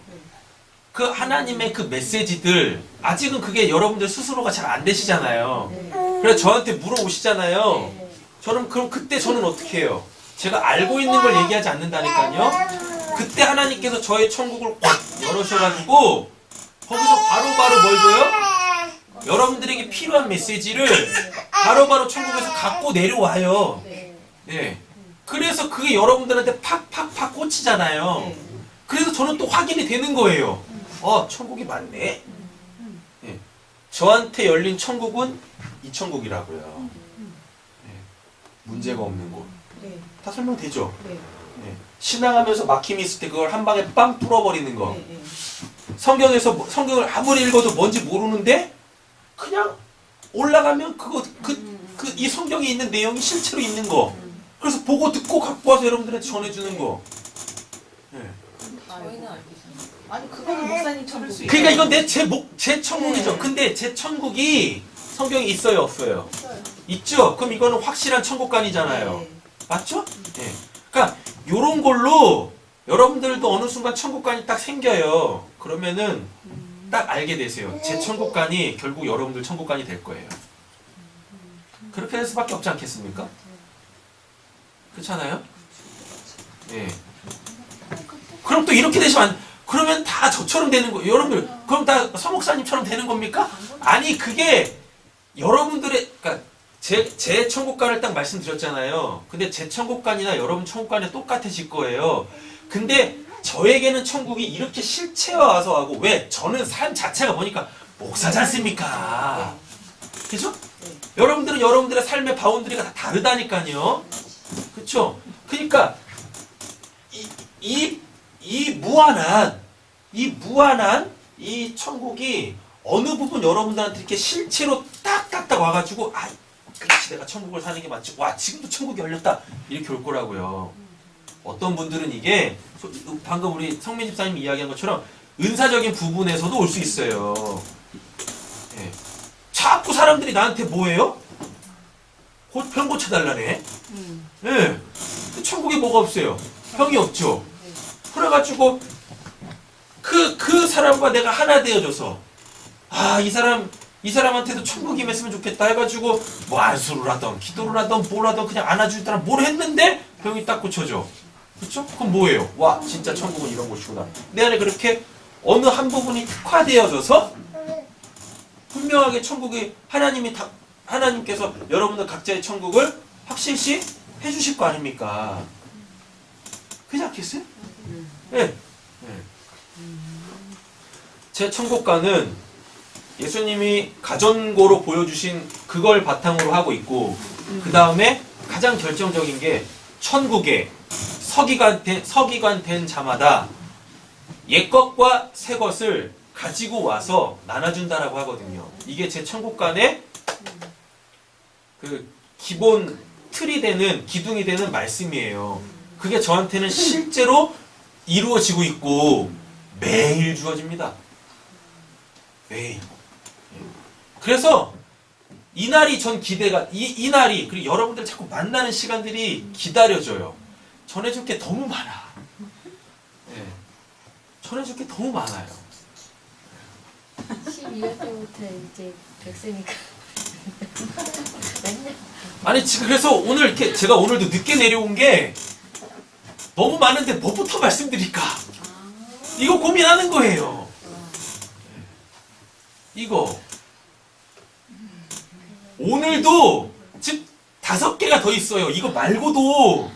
그 하나님의 그 메시지들 아직은 그게 여러분들 스스로가 잘 안 되시잖아요. 그래서 저한테 물어오시잖아요. 저는 그럼 그때 저는 어떻게 해요? 제가 알고 있는 걸 얘기하지 않는다니까요. 그때 하나님께서 저의 천국을 확 열으셔가지고 거기서 바로바로 뭘 줘요? 여러분들에게 필요한 메시지를 바로바로 천국에서 갖고 내려와요. 네. 그래서 그게 여러분들한테 팍팍팍 꽂히잖아요. 그래서 저는 또 확인이 되는 거예요. 천국이 맞네. 네. 저한테 열린 천국은 이 천국이라고요. 네. 문제가 없는 곳. 네. 다 설명되죠? 네. 네. 신앙하면서 막힘이 있을 때 그걸 한 방에 빵 뚫어버리는 거. 네. 네. 성경을 아무리 읽어도 뭔지 모르는데 그냥 올라가면 이 성경에 있는 내용이 실제로 있는 거. 그래서 보고 듣고 갖고 와서 여러분들한테 전해주는 거. 네. 저희는 알고 있어요. 아니 그거는 목사님 천국이에요. 그러니까 이건 제 천국이죠. 네. 근데 제 천국이 성경에 있어요, 없어요? 있어요. 있죠. 그럼 이거는 확실한 천국관이잖아요. 네. 맞죠? 네. 그러니까 요런 걸로 여러분들도 어느 순간 천국관이 딱 생겨요. 그러면은 딱 알게 되세요. 제 천국관이 결국 여러분들 천국관이 될 거예요. 그렇게 될 수밖에 없지 않겠습니까? 그렇잖아요? 예. 그럼 또 이렇게 되시면 그러면 다 저처럼 되는 거예요. 여러분들, 그럼 다 서목사님처럼 되는 겁니까? 아니, 그게 여러분들의, 그러니까 제 천국관을 딱 말씀드렸잖아요. 근데 제 천국관이나 여러분 천국관이 똑같으실 거예요. 근데 저에게는 천국이 이렇게 실체화 와서 하고, 왜? 저는 삶 자체가 뭐니까 목사지 않습니까? 그죠? 여러분들은 여러분들의 삶의 바운드리가 다 다르다니까요. 그쵸? 그러니까 이 무한한 이 천국이 어느 부분 여러분들한테 이렇게 실체로 딱딱딱 와가지고, 아, 그렇지, 내가 천국을 사는 게 맞지. 와, 지금도 천국이 열렸다. 이렇게 올 거라고요. 어떤 분들은 이게 방금 우리 성민 집사님이 이야기한 것처럼 은사적인 부분에서도 올 수 있어요. 예. 자꾸 사람들이 나한테 뭐예요? 병 고쳐달라네. 예. 천국에 뭐가 없어요? 병이 없죠. 그래가지고 그 사람과 내가 하나 되어져서, 아, 이 사람한테도 천국이 임했으면 좋겠다 해가지고 뭐 안수를 하던 기도를 하던 뭘 하던 그냥 안아주더라 뭘 했는데 병이 딱 고쳐져. 그렇죠? 그럼 뭐예요? 와, 진짜 천국은 이런 곳이구나. 내 안에 그렇게 어느 한 부분이 특화되어져서 분명하게 천국이 하나님께서 여러분들 각자의 천국을 확실시 해주실 거 아닙니까? 그렇지 않겠어요? 네. 제 천국관은 예수님이 가전고로 보여주신 그걸 바탕으로 하고 있고, 그 다음에 가장 결정적인 게 천국에 서기관 된 자마다 옛것과 새것을 가지고 와서 나눠준다라고 하거든요. 이게 제 천국관의 그 기본 틀이 되는, 기둥이 되는 말씀이에요. 그게 저한테는 실제로 이루어지고 있고 매일 주어집니다. 매일. 그래서 이 날이 전 기대가, 이 날이, 그리고 여러분들 자꾸 만나는 시간들이 기다려져요. 전해줄 게 너무 많아. 네. 전해줄 게 너무 많아요. 12월 때부터 이제 백세니까 맨날 아니, 지금 그래서 오늘 이렇게 제가 오늘도 늦게 내려온 게 너무 많은데 뭐부터 말씀드릴까? 이거 고민하는 거예요. 이거. 오늘도 지금 5개가 더 있어요. 이거 말고도.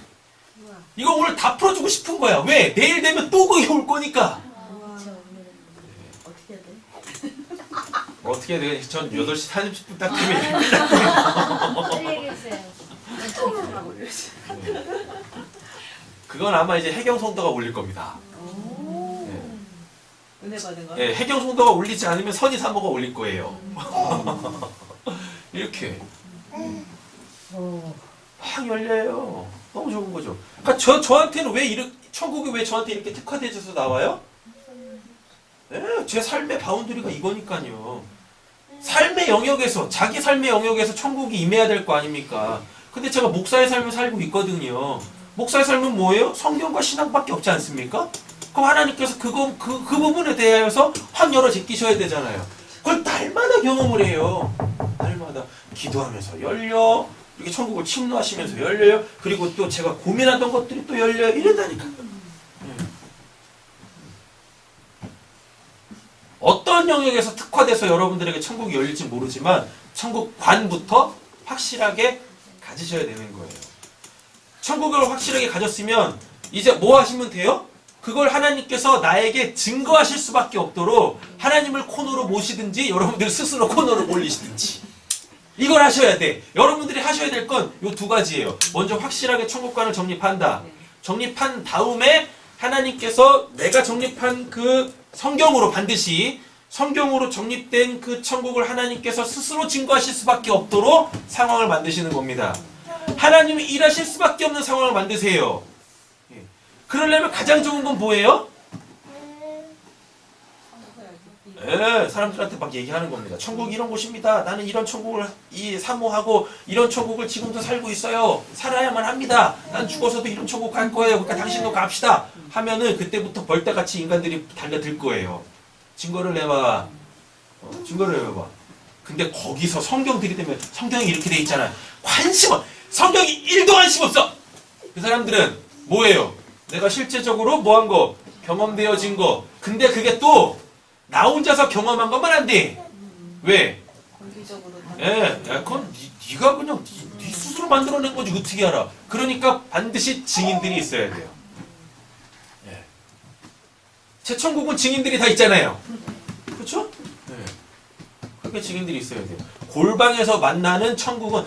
이거 오늘 다 풀어주고 싶은 거야. 왜? 내일 되면 또 그게 올 거니까. 그쵸, 오늘은 어떻게 해야 돼? 어떻게 해야 돼? 전 8시 40분 딱 되면 알겠어요. 통으로 하고 이러지. 그건 아마 이제 해경송도가 올릴 겁니다. 은혜 받은 거. 예, 해경송도가 올리지 않으면 선의사모가 올릴 거예요. 이렇게 확 열려요. 너무 좋은 거죠. 그러니까 저한테는 왜 천국이 왜 저한테 이렇게 특화되어서 나와요? 예, 제 삶의 바운드리가 이거니까요. 삶의 영역에서, 자기 삶의 영역에서 천국이 임해야 될 거 아닙니까? 근데 제가 목사의 삶을 살고 있거든요. 목사의 삶은 뭐예요? 성경과 신앙밖에 없지 않습니까? 그럼 하나님께서 그 부분에 대해서 확 열어 제끼셔야 되잖아요. 그걸 날마다 경험을 해요. 날마다 기도하면서 열려, 이렇게 천국을 침노하시면서 열려요. 그리고 또 제가 고민하던 것들이 또 열려요. 이런다니까. 어떤 영역에서 특화돼서 여러분들에게 천국이 열릴지 모르지만 천국관부터 확실하게 가지셔야 되는 거예요. 천국을 확실하게 가졌으면 이제 뭐 하시면 돼요? 그걸 하나님께서 나에게 증거하실 수밖에 없도록 하나님을 코너로 모시든지 여러분들 스스로 코너로 몰리시든지 이걸 하셔야 돼. 여러분들이 하셔야 될 건 요 2가지예요. 먼저 확실하게 천국관을 정립한다. 정립한 다음에 하나님께서 내가 정립한 그 성경으로 반드시 성경으로 정립된 그 천국을 하나님께서 스스로 증거하실 수밖에 없도록 상황을 만드시는 겁니다. 하나님이 일하실 수밖에 없는 상황을 만드세요. 그러려면 가장 좋은 건 뭐예요? 사람들한테 막 얘기하는 겁니다. 천국이 이런 곳입니다. 나는 이런 천국을 사모하고 이런 천국을 지금도 살고 있어요. 살아야만 합니다. 난 죽어서도 이런 천국 갈 거예요. 그러니까 당신도 갑시다. 하면은 그때부터 벌떼같이 인간들이 달려들 거예요. 증거를 내봐. 증거를 내봐. 근데 거기서 성경 들이대면 성경이 이렇게 돼 있잖아요. 성경이 1도 관심 없어. 그 사람들은 뭐예요? 내가 실제적으로 뭐 한 거? 경험되어진 거. 근데 그게 또 나 혼자서 경험한 것만 안 돼. 왜? 공기적으로 다. 예, 야, 그건 네가 그냥 네 스스로 만들어낸 거지 어떻게 알아? 그러니까 반드시 증인들이 있어야 돼요. 예. 제천국은 증인들이 다 있잖아요. 그렇죠? 예. 그렇게 증인들이 있어야 돼요. 골방에서 만나는 천국은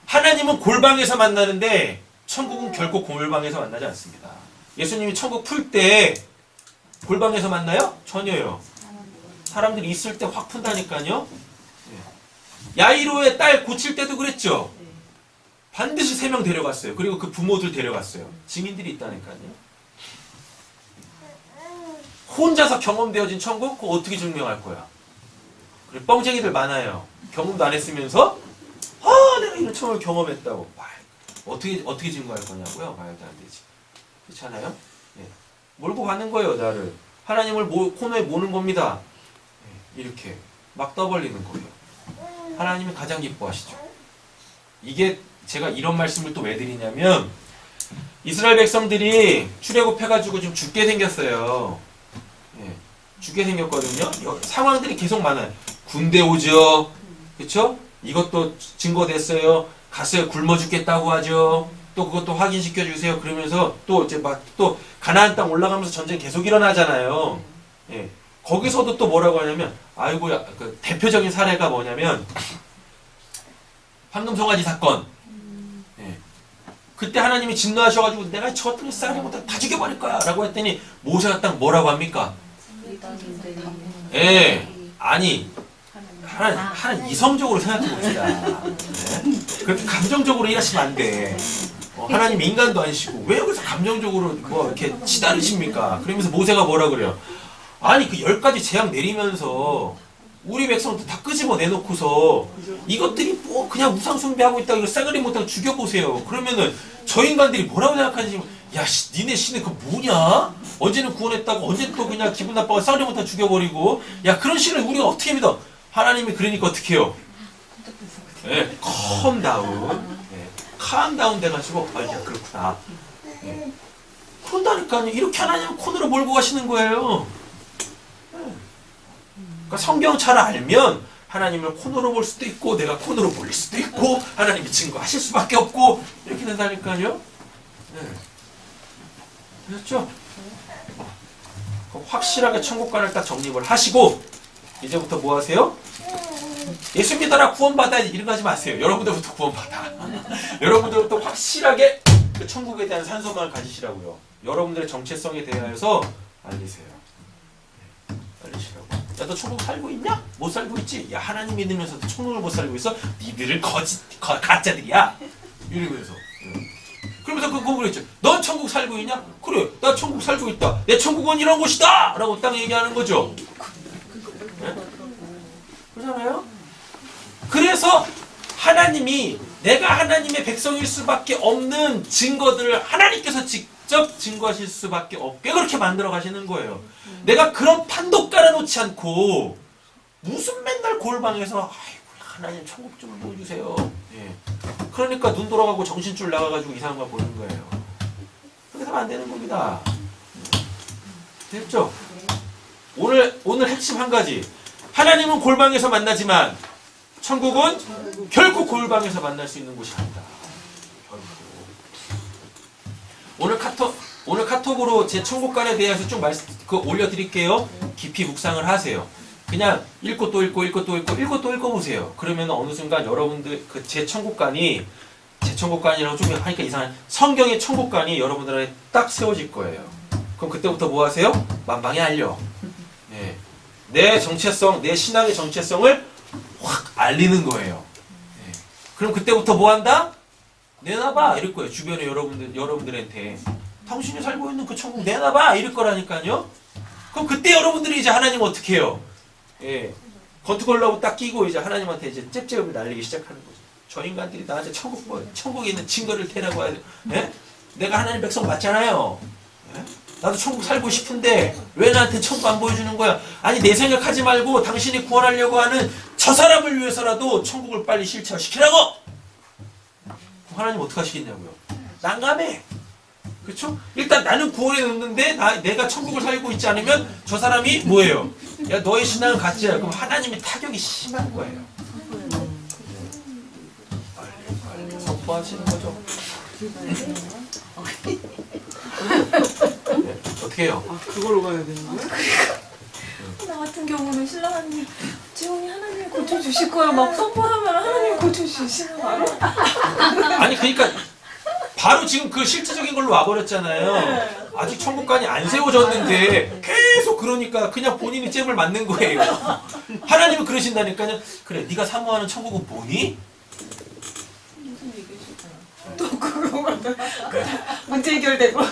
하나님은 골방에서 만나는데 천국은 결코 골방에서 만나지 않습니다. 예수님이 천국 풀 때 골방에서 만나요? 전혀요. 사람들이 있을 때 확 푼다니까요. 야이로의 딸 고칠 때도 그랬죠. 반드시 3명 데려갔어요. 그리고 그 부모들 데려갔어요. 증인들이 있다니까요. 혼자서 경험되어진 천국? 그거 어떻게 증명할 거야? 그리고 뻥쟁이들 많아요. 경험도 안 했으면서 내가 이런 천국을 경험했다고. 어떻게 증거할 거냐고요? 말도 안 되지. 그렇잖아요? 예. 몰고 가는 거예요, 나를. 하나님을 코너에 모는 겁니다. 예. 이렇게 막 떠벌리는 거예요. 하나님이 가장 기뻐하시죠. 이게 제가 이런 말씀을 또 왜 드리냐면 이스라엘 백성들이 출애굽해가지고 좀 죽게 생겼어요. 예, 죽게 생겼거든요. 상황들이 계속 많아요. 군대 오죠. 그쵸? 이것도 증거됐어요. 갔어요. 굶어 죽겠다고 하죠. 또 그것도 확인시켜 주세요. 그러면서 또 이제 또 가나안 땅 올라가면서 전쟁 계속 일어나잖아요. 예. 거기서도 또 뭐라고 하냐면, 아이고야, 그 대표적인 사례가 뭐냐면, 황금송아지 사건. 예. 그때 하나님이 진노하셔가지고, 내가 저것들을 싸가지 못하게 다 죽여버릴 거야. 라고 했더니, 모세가 딱 뭐라고 합니까? 예. 아니, 하나 이성적으로 생각해 봅시다. 네? 그렇게 감정적으로 일하시면 안 돼. 하나님 인간도 아니시고, 왜 여기서 감정적으로 뭐 이렇게 치달으십니까? 그러면서 모세가 뭐라 그래요? 아니 그 10가지 재앙 내리면서 우리 백성들 다 끄집어 내놓고서 이것들이 뭐 그냥 우상 숭배하고 있다고 이거 싸그리 못하고 죽여보세요. 그러면은 저 인간들이 뭐라고 생각하는지, 야 니네 신은 그 뭐냐? 언제는 구원했다고 언제는 또 그냥 기분 나빠서 싸그리 못하고 죽여버리고, 야 그런 신을 우리가 어떻게 믿어? 하나님이 그러니까 어떻게 해요? 네, 컴다운. 네, 캄다운 돼가지고 야 그렇구나. 네. 그런다니까요. 이렇게 하나님은 코너로 몰고 가시는 거예요. 그러니까 성경 잘 알면 하나님을 코너로 볼 수도 있고 내가 코너로 몰릴 수도 있고 하나님이 증거하실 수밖에 없고 이렇게 된다니까요. 네. 그렇죠? 확실하게 천국관을 딱 정립을 하시고 이제부터 뭐 하세요? 예수 믿어라 구원받아 이런 거 하지 마세요. 여러분들부터 구원받아. 여러분들부터 확실하게 그 천국에 대한 산소망을 가지시라고요. 여러분들의 정체성에 대하여서 알리세요. 알리시라고. 야, 너 천국 살고 있냐? 못 살고 있지? 야, 하나님 믿으면서도 천국을 못 살고 있어? 니들은 가짜들이야. 이러면서. 그러면서 그 공부를 했죠. 넌 천국 살고 있냐? 그래, 나 천국 살고 있다. 내 천국은 이런 곳이다! 라고 딱 얘기하는 거죠. 네? 그렇잖아요? 그래서 하나님이 내가 하나님의 백성일 수밖에 없는 증거들을 하나님께서 직접 증거하실 수밖에 없게 그렇게 만들어 가시는 거예요. 내가 그런 판도 깔아놓지 않고 무슨 맨날 골방에서 아이고 하나님 천국 좀 보여주세요. 예. 그러니까 눈 돌아가고 정신줄 나가가지고 이상한 걸 보는 거예요. 그렇게 하면 안 되는 겁니다. 됐죠? 오늘 핵심 한 가지. 하나님은 골방에서 만나지만 천국은 결코 골방에서 만날 수 있는 곳이 아니다. 오늘 카톡으로 제 천국관에 대해서 쭉 올려드릴게요. 깊이 묵상을 하세요. 그냥 읽고 또 읽고 읽고 또 읽고 또 읽어보세요. 그러면 어느 순간 여러분들 그 제 천국관이라고 좀 하니까 이상한 성경의 천국관이 여러분들한테 딱 세워질 거예요. 그럼 그때부터 뭐 하세요? 만방에 알려. 네. 내 정체성, 내 신앙의 정체성을 확 알리는 거예요. 네. 그럼 그때부터 뭐 한다? 내놔봐 이럴 거예요. 주변에 여러분들한테 당신이 살고 있는 그 천국 내놔봐 이럴 거라니까요. 그럼 그때 여러분들이 이제 하나님 어떻게 해요? 예, 건투걸라고 딱 끼고 이제 하나님한테 이제 잽잽을 날리기 시작하는 거죠. 저 인간들이 나한테 천국에 있는 증거를 대라고 해야 돼. 예? 내가 하나님 백성 맞잖아요. 예? 나도 천국 살고 싶은데 왜 나한테 천국 안 보여주는 거야? 아니 내 생각하지 말고 당신이 구원하려고 하는 저 사람을 위해서라도 천국을 빨리 실체화시키라고! 하나님 어떻게 하시겠냐고요? 난감해. 그렇죠? 일단 나는 구원에 넣는데 내가 천국을 살고 있지 않으면 저 사람이 뭐예요? 야 너의 신앙은 가짜야. 그럼 하나님의 타격이 심한 거예요. 선포하시는 거죠? 네, 어떻게 해요? 아, 그걸로 가야 되는 거야? 나 같은 경우는 신랑님 지훈이 하나님 고쳐주실 거야 막 선포하면 하나님 고쳐주시는 거 알아? 아니 그러니까 바로 지금 그 실질적인 걸로 와버렸잖아요. 아직 천국관이 안 세워졌는데 계속 그러니까 그냥 본인이 잽을 맞는 거예요. 하나님은 그러신다니까요. 그래 네가 사모하는 천국은 뭐니? 무슨 얘기해줬잖아. 또 그거 문제 해결되고. 네.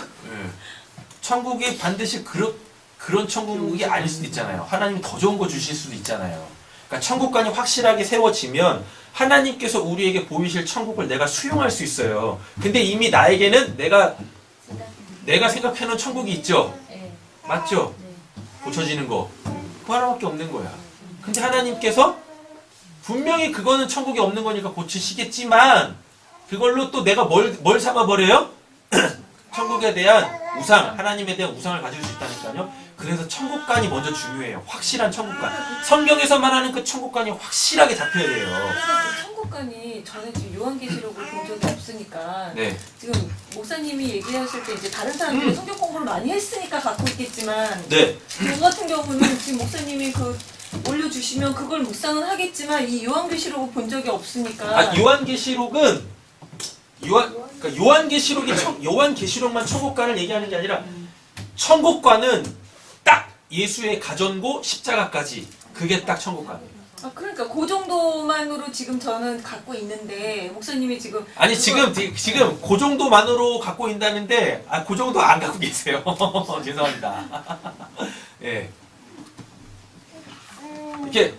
천국이 반드시 그런 천국이 아닐 수도 있잖아요. 하나님이 더 좋은 거 주실 수도 있잖아요. 그러니까 천국관이 확실하게 세워지면 하나님께서 우리에게 보이실 천국을 내가 수용할 수 있어요. 근데 이미 나에게는 내가 생각하는 천국이 있죠. 네. 맞죠? 네. 고쳐지는 거. 그 하나밖에 없는 거야. 근데 하나님께서 분명히 그거는 천국에 없는 거니까 고치시겠지만 그걸로 또 내가 뭘 삼아버려요? 천국에 대한 우상, 하나님에 대한 우상을 가질 수 있다니까요. 그래서 천국관이 먼저 중요해요. 확실한 천국관. 성경에서 말하는 그 천국관이 확실하게 잡혀야 돼요. 그 천국관이 저는 지금 요한계시록을 본 적이 없으니까 네. 지금 목사님이 얘기하실 때 이제 다른 사람들이 성경 공부를 많이 했으니까 갖고 있겠지만 네. 저 같은 경우는 지금 목사님이 그 올려주시면 그걸 묵상은 하겠지만 이 요한계시록을 본 적이 없으니까 요한계시록은 그러니까 요한계시록만 천국관을 얘기하는 게 아니라 천국관은 딱 예수의 가전고 십자가까지 그게 딱 천국관이에요. 아 그러니까 그 정도만으로 지금 저는 갖고 있는데 목사님이 지금 아니 지금 그 정도만으로 갖고 있다는데 그 정도 안 갖고 계세요. 죄송합니다. 예. 이렇게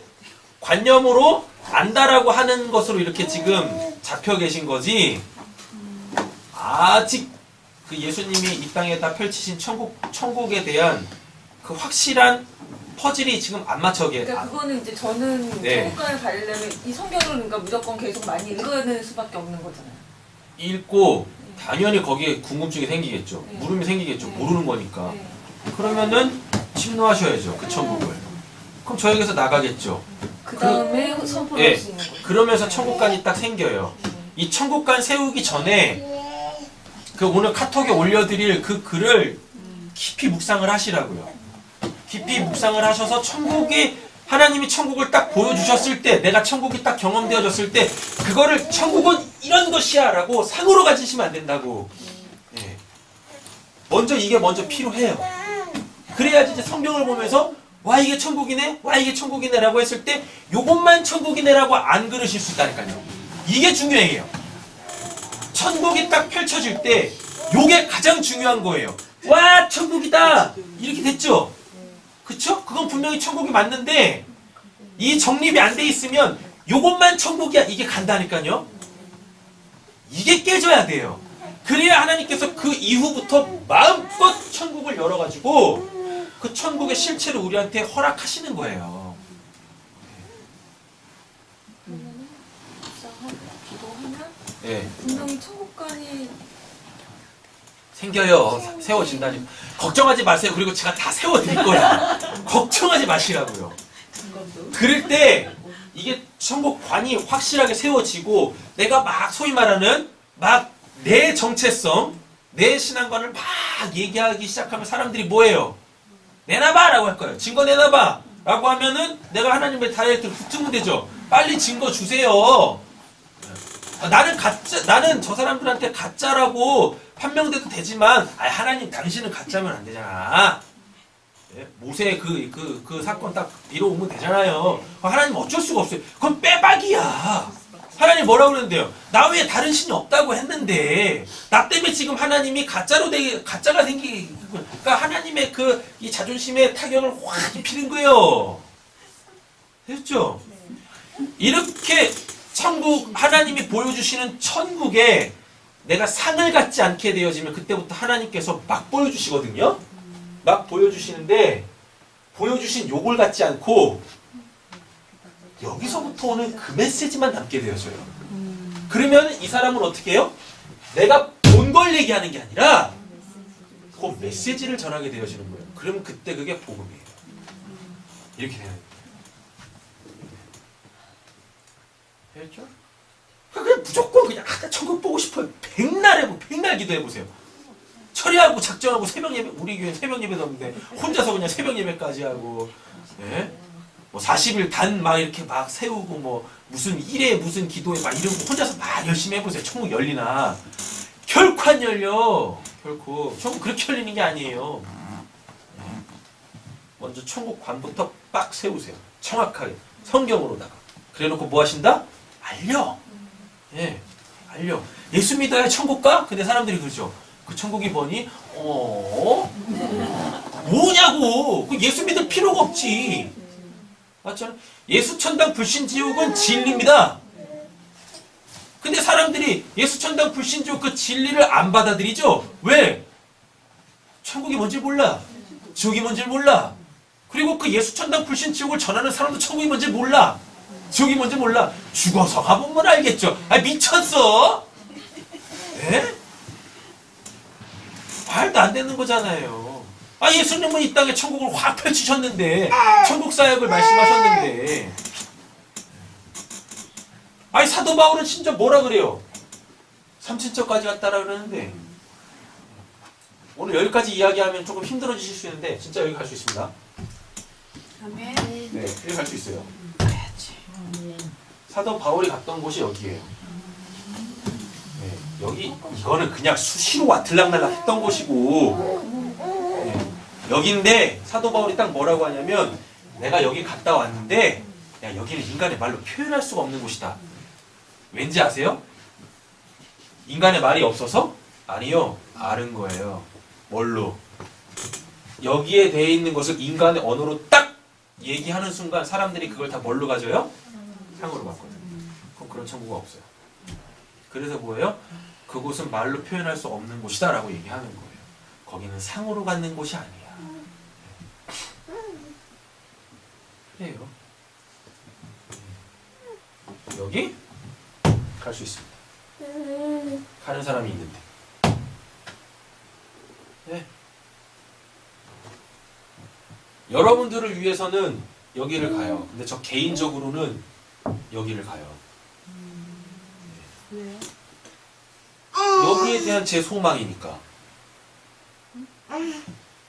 관념으로 안다라고 하는 것으로 이렇게 지금 잡혀 계신 거지. 아직 그 예수님이 이 땅에다 펼치신 천국에 대한 그 확실한 퍼즐이 지금 안 맞춰게. 그러니까 그거는 이제 저는 네. 천국관을 가려면 이 성경을 그러니까 무조건 계속 많이 읽어야 되는 수밖에 없는 거잖아요. 읽고 당연히 거기에 궁금증이 생기겠죠. 네. 물음이 생기겠죠. 네. 모르는 거니까. 네. 그러면은 침노하셔야죠. 그 천국을. 그럼 저에게서 나가겠죠. 그 다음에 선포할 예. 수 있는 거죠. 그러면서 천국관이 딱 생겨요. 이 천국관 세우기 전에 그 오늘 카톡에 올려드릴 그 글을 깊이 묵상을 하시라고요. 깊이 묵상을 하셔서 하나님이 천국을 딱 보여주셨을 때, 내가 천국이 딱 경험되어졌을 때, 그거를 천국은 이런 것이야 라고 상으로 가지시면 안 된다고. 예. 이게 먼저 필요해요. 그래야지 이제 성경을 보면서 와 이게 천국이네? 와 이게 천국이네? 라고 했을 때 요것만 천국이네 라고 안 그러실 수 있다니까요. 이게 중요해요. 천국이 딱 펼쳐질 때 요게 가장 중요한 거예요. 와 천국이다! 이렇게 됐죠? 그쵸? 그건 분명히 천국이 맞는데 이 정립이 안 돼 있으면 요것만 천국이야 이게 간다니까요. 이게 깨져야 돼요. 그래야 하나님께서 그 이후부터 마음껏 천국을 열어가지고 그 천국의 실체를 우리한테 허락하시는 거예요. 묵상하고 기도하면 예. 분명히 천국관이 생겨요. 세워진다니. 걱정하지 마세요. 그리고 제가 다 세워드릴 거야. 걱정하지 마시라고요. 그럴 때 이게 천국관이 확실하게 세워지고 내가 막 소위 말하는 막 내 정체성, 내 신앙관을 막 얘기하기 시작하면 사람들이 뭐예요? 내놔봐! 라고 할 거예요. 증거 내놔봐! 라고 하면은 내가 하나님의 다이렉트를 붙으면 되죠. 빨리 증거 주세요. 나는 저 사람들한테 가짜라고 판명돼도 되지만, 하나님 당신은 가짜면 안 되잖아. 모세 그 사건 딱 밀어오면 되잖아요. 하나님 어쩔 수가 없어요. 그건 빼박이야. 하나님 뭐라고 그랬는데요? 나 외에 다른 신이 없다고 했는데, 나 때문에 지금 하나님이 가짜가 그러니까 하나님의 이 자존심의 타격을 확 입히는 거예요. 됐죠? 이렇게 하나님이 보여주시는 천국에 내가 상을 갖지 않게 되어지면 그때부터 하나님께서 막 보여주시거든요? 막 보여주시는데, 보여주신 욕을 갖지 않고, 여기서부터 오는 그 메시지만 남게 되어져요. 그러면 이 사람은 어떻게 해요? 내가 본 걸 얘기하는 게 아니라, 그 메시지를 전하게 되어지는 거예요. 그러면 그때 그게 복음이에요. 이렇게 되는 거예요. 알죠? 그냥 무조건 그냥 천국 보고 싶어요. 백날 기도해보세요. 처리하고 작정하고 새벽 예배, 우리 교회 새벽 예배도 없는데 혼자서 그냥 새벽 예배까지 하고, 예? 뭐 40일 단 막 이렇게 막 세우고 뭐 무슨 일에 무슨 기도에 막 이런 거 혼자서 막 열심히 해보세요. 천국 열리나? 결코 안 열려. 결코. 천국 그렇게 열리는 게 아니에요. 먼저 천국 관부터 빡 세우세요. 정확하게. 성경으로다가. 그래 놓고 뭐 하신다? 알려. 예. 알려. 예수 믿어야 천국 가? 근데 사람들이 그러죠. 그 천국이 뭐니? 뭐냐고. 그 예수 믿을 필요가 없지. 맞잖아. 예수 천당 불신 지옥은 진리입니다. 근데 사람들이 예수 천당 불신 지옥 그 진리를 안 받아들이죠. 왜? 천국이 뭔지 몰라. 지옥이 뭔지 몰라. 그리고 그 예수 천당 불신 지옥을 전하는 사람도 천국이 뭔지 몰라. 지옥이 뭔지 몰라. 죽어서 가보면 알겠죠. 아, 미쳤어? 예? 말도 안 되는 거잖아요. 아, 예수님은 이 땅에 천국을 확 펼치셨는데, 천국 사역을 말씀하셨는데, 아니, 사도 바울은 진짜 뭐라 그래요? 삼친척까지 갔다라 그러는데, 오늘 여기까지 이야기하면 조금 힘들어지실 수 있는데, 진짜 여기 갈 수 있습니다. 아멘. 네, 여기 갈 수 있어요. 사도 바울이 갔던 곳이 여기예요. 네, 이거는 그냥 수시로 들락날락 했던 곳이고, 네, 여기인데, 사도 바울이 딱 뭐라고 하냐면, 내가 여기 갔다 왔는데, 야, 여기는 인간의 말로 표현할 수가 없는 곳이다. 왠지 아세요? 인간의 말이 없어서? 아니요, 아는 거예요. 뭘로? 여기에 대해 있는 것을 인간의 언어로 딱 얘기하는 순간 사람들이 그걸 다 뭘로 가져요? 상으로 받거든요. 그럼 그런 천국은 없어요. 그래서 뭐예요? 그곳은 말로 표현할 수 없는 곳이다 라고 얘기하는 거예요. 거기는 상으로 갖는 곳이 아니야. 그래요. 여기 갈 수 있습니다. 가는 사람이 있는데. 네. 여러분들을 위해서는 여기를 가요. 근데 저 개인적으로는 여기를 가요. 왜요? 여기에 대한 제 소망이니까.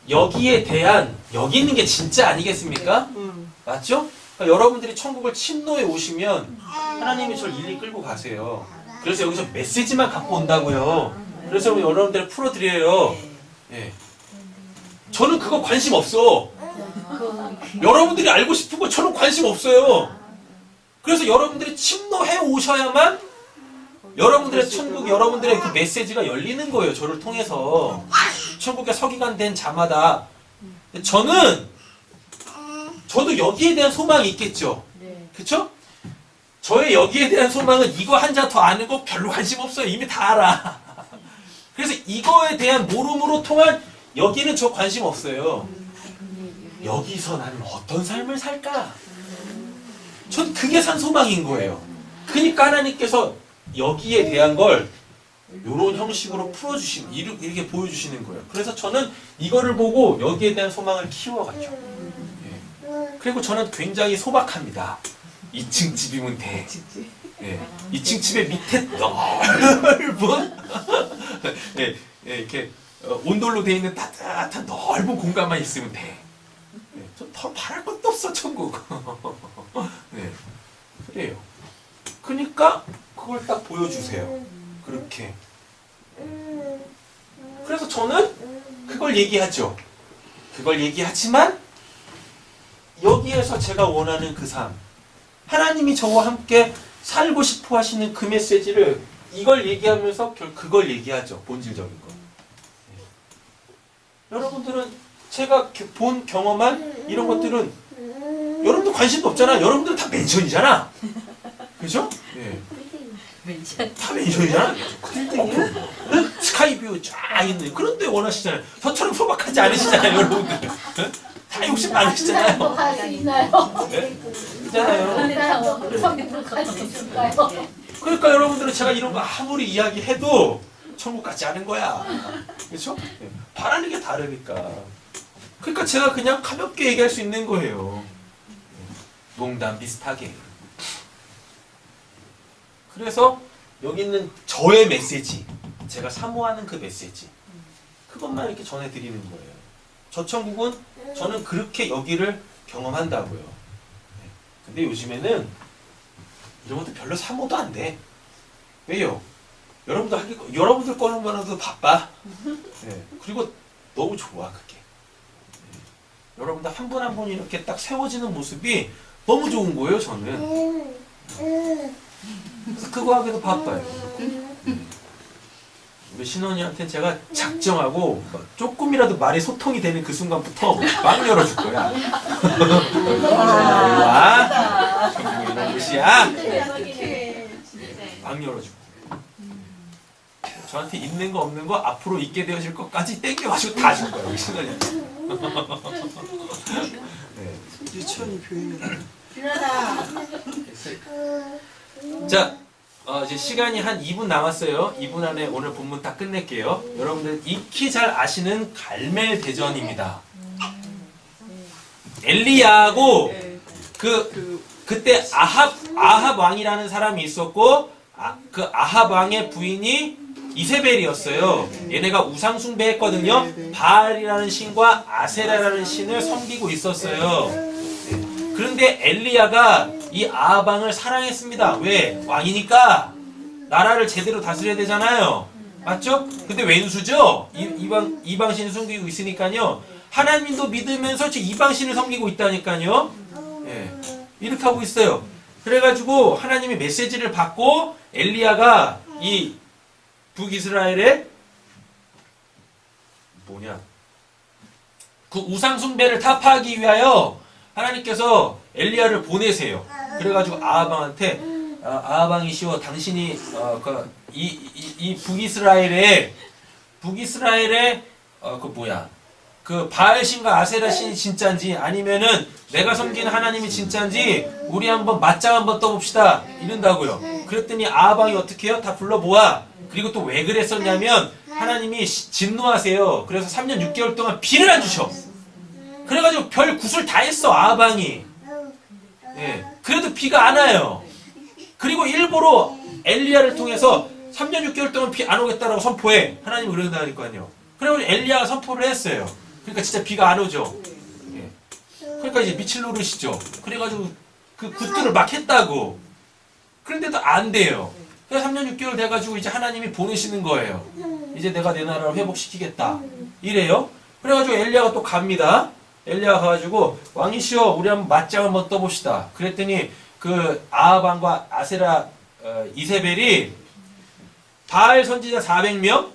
여기에 대한, 여기 있는 게 진짜 아니겠습니까? 맞죠? 그러니까 여러분들이 천국을 침노해 오시면 하나님이 저를 일일이 끌고 가세요. 그래서 여기서 메시지만 갖고 온다고요. 그래서 여러분들을 풀어드려요. 예. 저는 그거 관심 없어. 여러분들이 알고 싶은 거 저는 관심 없어요. 그래서 여러분들이 침노해 오셔야만 여러분들의 천국, 여러분들의 그 메시지가 열리는 거예요. 저를 통해서. 천국에 서기관 된 자마다. 저도 여기에 대한 소망이 있겠죠. 네. 그쵸? 저의 여기에 대한 소망은 이거 한 자 더 아는 거 별로 관심 없어요. 이미 다 알아. 그래서 이거에 대한 모름으로 통한 여기는 저 관심 없어요. 여기서 나는 어떤 삶을 살까? 전 그게 산 소망인 거예요. 그러니까 하나님께서 여기에 대한 걸 이런 형식으로 풀어주시고 이렇게 보여주시는 거예요. 그래서 저는 이거를 보고 여기에 대한 소망을 키워갔죠. 예. 그리고 저는 굉장히 소박합니다. 2층 집이면 돼. 예. 2층 집의 밑에 넓은 예. 예. 이렇게 온돌로 되어 있는 따뜻한 넓은 공간만 있으면 돼. 예. 전 더 바랄 것도 없어 천국. 네. 그래요. 그러니까 그걸 딱 보여주세요. 그렇게. 그래서 저는 그걸 얘기하죠. 그걸 얘기하지만 여기에서 제가 원하는 그 삶, 하나님이 저와 함께 살고 싶어 하시는 그 메시지를 이걸 얘기하면서 그걸 얘기하죠. 본질적인 거. 여러분들은 제가 본 경험한 이런 것들은 여러분들 관심도 없잖아. 여러분들은 다 맨션이잖아. 그죠? 예. 다 맨션이잖아. 스카이뷰 쫙 있는 그런 데 원하시잖아요. 저처럼 소박하지 않으시잖아요. 여러분들. 다 욕심 많으시잖아요. 갈수 있나요? 네? 있잖아요. 천국을 갈 수 있을까요? 그러니까 여러분들은 제가 이런 거 아무리 이야기해도 천국 같지 않은 거야. 그렇죠? 바라는 게 다르니까. 그러니까 제가 그냥 가볍게 얘기할 수 있는 거예요. 농담 비슷하게. 그래서 여기 있는 저의 메시지, 제가 사모하는 그 메시지, 그것만 이렇게 전해드리는 거예요. 저 천국은 저는 그렇게 여기를 경험한다고요. 근데 요즘에는 이런 것도 별로 사모도 안 돼. 왜요? 여러분들 거는만으로도 바빠. 그리고 너무 좋아 그게. 여러분들 한 분 한 분 이렇게 딱 세워지는 모습이 너무 좋은 거예요 저는. 그래서 그거 하기도 바빠요. 우리 신혼이한테는 제가 작정하고 조금이라도 말이 소통이 되는 그 순간부터 막 열어줄 거야. 와, 전국에 이런 곳이야. 막 열어줄 거야. 저한테 있는 거 없는 거 앞으로 있게 되어질 것까지 땡겨가지고 다 줄 거야 우리 신혼이한테. 유치원이 교회입니다. 자, 이제 시간이 한 2분 남았어요. 2분 안에 오늘 본문 다 끝낼게요. 여러분들 익히 잘 아시는 갈멜 대전입니다. 엘리야하고 그때 아합 왕이라는 사람이 있었고 그 아합 왕의 부인이 이세벨이었어요. 얘네가 우상 숭배했거든요. 바알이라는 신과 아세라라는 신을 섬기고 있었어요. 그런데 엘리야가 이 아합 왕을 사랑했습니다. 왜? 왕이니까 나라를 제대로 다스려야 되잖아요. 맞죠? 근데 왼수죠? 이방신을 섬기고 있으니까요. 하나님도 믿으면서 이방신을 섬기고 있다니까요. 이렇게 하고 있어요. 그래가지고 하나님이 메시지를 받고 엘리야가 이 북이스라엘의 그 우상 숭배를 타파하기 위하여 하나님께서 엘리야를 보내세요. 그래가지고 아합 왕한테 아합 왕이시여 당신이 이 북이스라엘의 그 바알 신과 아세라 신이 진짜인지 아니면은 내가 섬기는 하나님이 진짜인지 우리 한번 맞짱 한번 떠봅시다 이런다고요. 그랬더니 아합 왕이 어떻게 해요? 다 불러 모아. 그리고 또 왜 그랬었냐면 하나님이 진노하세요. 그래서 3년 6개월 동안 비를 안 주셔. 그래가지고 별 굿을 다 했어 아합 왕이. 그래도 비가 안 와요. 그리고 일부러 엘리야를 통해서 3년 6개월 동안 비 안 오겠다라고 선포해. 하나님이 그런다니까요. 그래가지고 엘리야가 선포를 했어요. 그러니까 진짜 비가 안 오죠. 그러니까 이제 미칠 노릇이죠. 그래가지고 그 굿들을 막 했다고. 그런데도 안 돼요. 그래서 3년 6개월 돼가지고 이제 하나님이 보내시는 거예요. 이제 내가 내 나라를 회복시키겠다. 이래요. 그래가지고 엘리야가 또 갑니다. 엘리야가 가가지고 왕이시여 우리 한번 맞짱 한번 떠봅시다. 그랬더니 그 아합 왕과 아세라 이세벨이 바알 선지자 400명,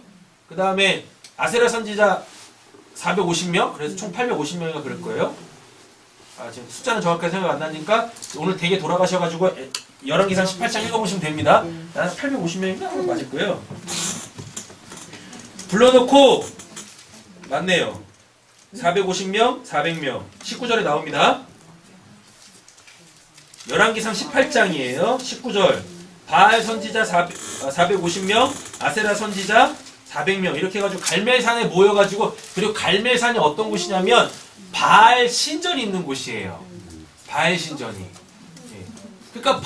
그 다음에 아세라 선지자 450명, 그래서 총 850명인가 그럴 거예요. 지금 숫자는 정확하게 생각 안 나니까 오늘 되게 돌아가셔가지고 열왕기상 18장 읽어보시면 됩니다. 나는 850명인가 맞을 거예요. 불러놓고 맞네요. 450명, 400명. 19절에 나옵니다. 열왕기상 18장이에요. 19절. 바알 선지자 450명, 아세라 선지자 400명. 이렇게 해가지고 갈멜산에 모여가지고, 그리고 갈멜산이 어떤 곳이냐면 바알 신전이 있는 곳이에요. 바알 신전이. 그러니까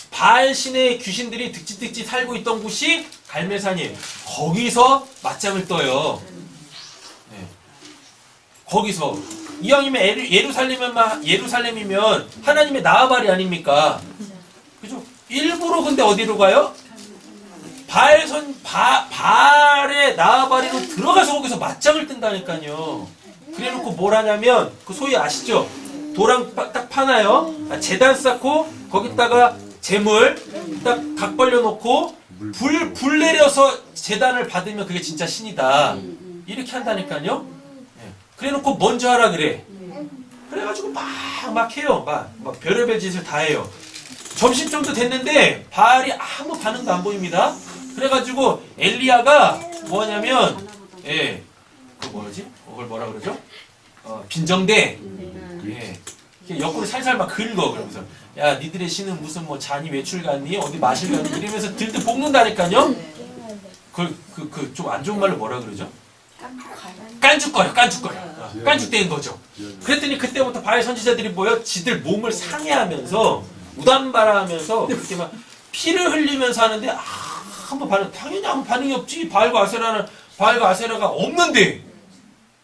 바알 신의 귀신들이 득지득지 살고 있던 곳이 갈멜산이에요. 거기서 맞짱을 떠요. 거기서 이왕이면 예루살렘이면 하나님의 나아발이 아닙니까? 그죠? 일부러 근데 어디로 가요? 바알의 나아발이로 들어가서 거기서 맞짱을 뜬다니까요. 그래놓고 뭘 하냐면 그 소위 아시죠? 도랑 딱 파나요? 제단 쌓고 거기다가 재물 딱 각 벌려놓고 불 내려서 제단을 받으면 그게 진짜 신이다. 이렇게 한다니까요. 그래놓고 먼저 하라 그래. 그래가지고 막 해요. 막 별의별 짓을 다 해요. 점심 정도 됐는데 바알이 아무 반응도 안 보입니다. 그래가지고 엘리야가 뭐냐면 그 뭐지? 그걸 뭐라 그러죠? 빈정대. 옆구리 살살 막 긁어. 그러면서 야 니들의 신은 무슨 뭐 잔이 외출 갔니? 어디 마실 갔니? 이러면서 들들 볶는다니까요. 그 좀 안 좋은 말로 뭐라 그러죠? 깐죽거려. 깐죽대는 거죠. 그랬더니 그때부터 바알 선지자들이 뭐요? 지들 몸을 상해하면서 우담바라하면서 그렇게 막 피를 흘리면서 하는데 한번 반응 당연히 아무 반응이 없지. 바알과 아세라가 없는데.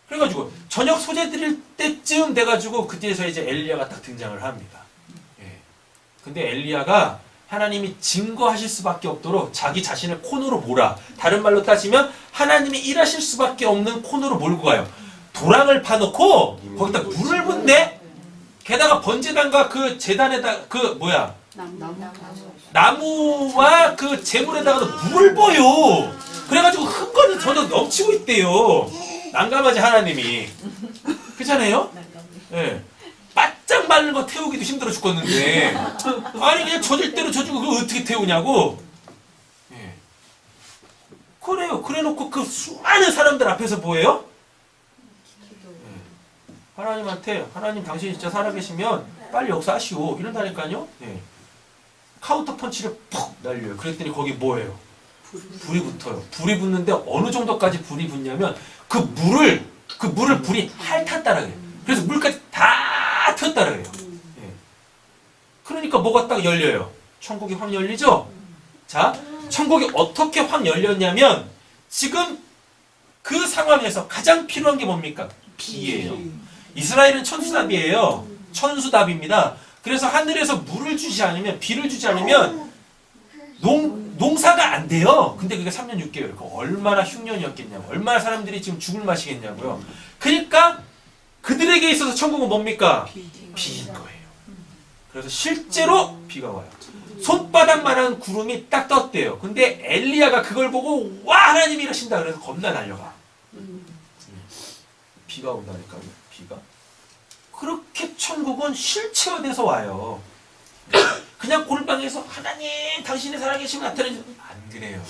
그래가지고 저녁 소재 드릴 때쯤 돼가지고 그때서 이제 엘리야가 딱 등장을 합니다. 예. 근데 엘리야가 하나님이 증거하실 수밖에 없도록 자기 자신을 코너로 몰아. 다른 말로 따지면 하나님이 일하실 수밖에 없는 코너로 몰고 가요. 도랑을 파놓고 거기다 물을 붓네. 게다가 번제단과 그 제단에다 나무와 그 재물에다가도 물을 부어요. 그래가지고 흥건히 저도 넘치고 있대요. 난감하지 하나님이. 그렇잖아요? 예. 바짝 마른 거 태우기도 힘들어 죽겠는데 아니 그냥 젖을 대로 젖고 그걸 어떻게 태우냐고. 예. 그래요. 그래놓고 그 수많은 사람들 앞에서 뭐예요? 예. 하나님한테 하나님 당신이 진짜 살아계시면 빨리 역사하시오 이런다니까요. 예. 카운터 펀치를 퍽 날려요. 그랬더니 거기 뭐예요? 불이 붙어요. 불이 붙는데 어느 정도까지 불이 붙냐면 그 물을 불이 핥았다라 그래요. 그래서 물까지 다 튀었다라 그래요. 예. 그러니까 뭐가 딱 열려요? 천국이 확 열리죠? 자, 천국이 어떻게 확 열렸냐면 지금 그 상황에서 가장 필요한 게 뭡니까? 비예요. 이스라엘은 천수답이에요. 천수답입니다. 그래서 하늘에서 물을 주지 않으면 비를 주지 않으면 농사가 안 돼요. 근데 그게 3년 6개월. 그 얼마나 흉년이었겠냐고. 얼마나 사람들이 지금 죽을 맛이겠냐고요. 그러니까 그들에게 있어서 천국은 뭡니까? 비인 거예요. 그래서 실제로 비가 와요. 손바닥만한 구름이 딱 떴대요. 근데 엘리야가 그걸 보고 와 하나님이 이러신다. 그래서 겁나 달려가. 비가 온다니까요. 비가. 그렇게 천국은 실체화돼서 와요. 그냥 골방에서 하나님 당신의 살아계심을 나타내지 안 그래요.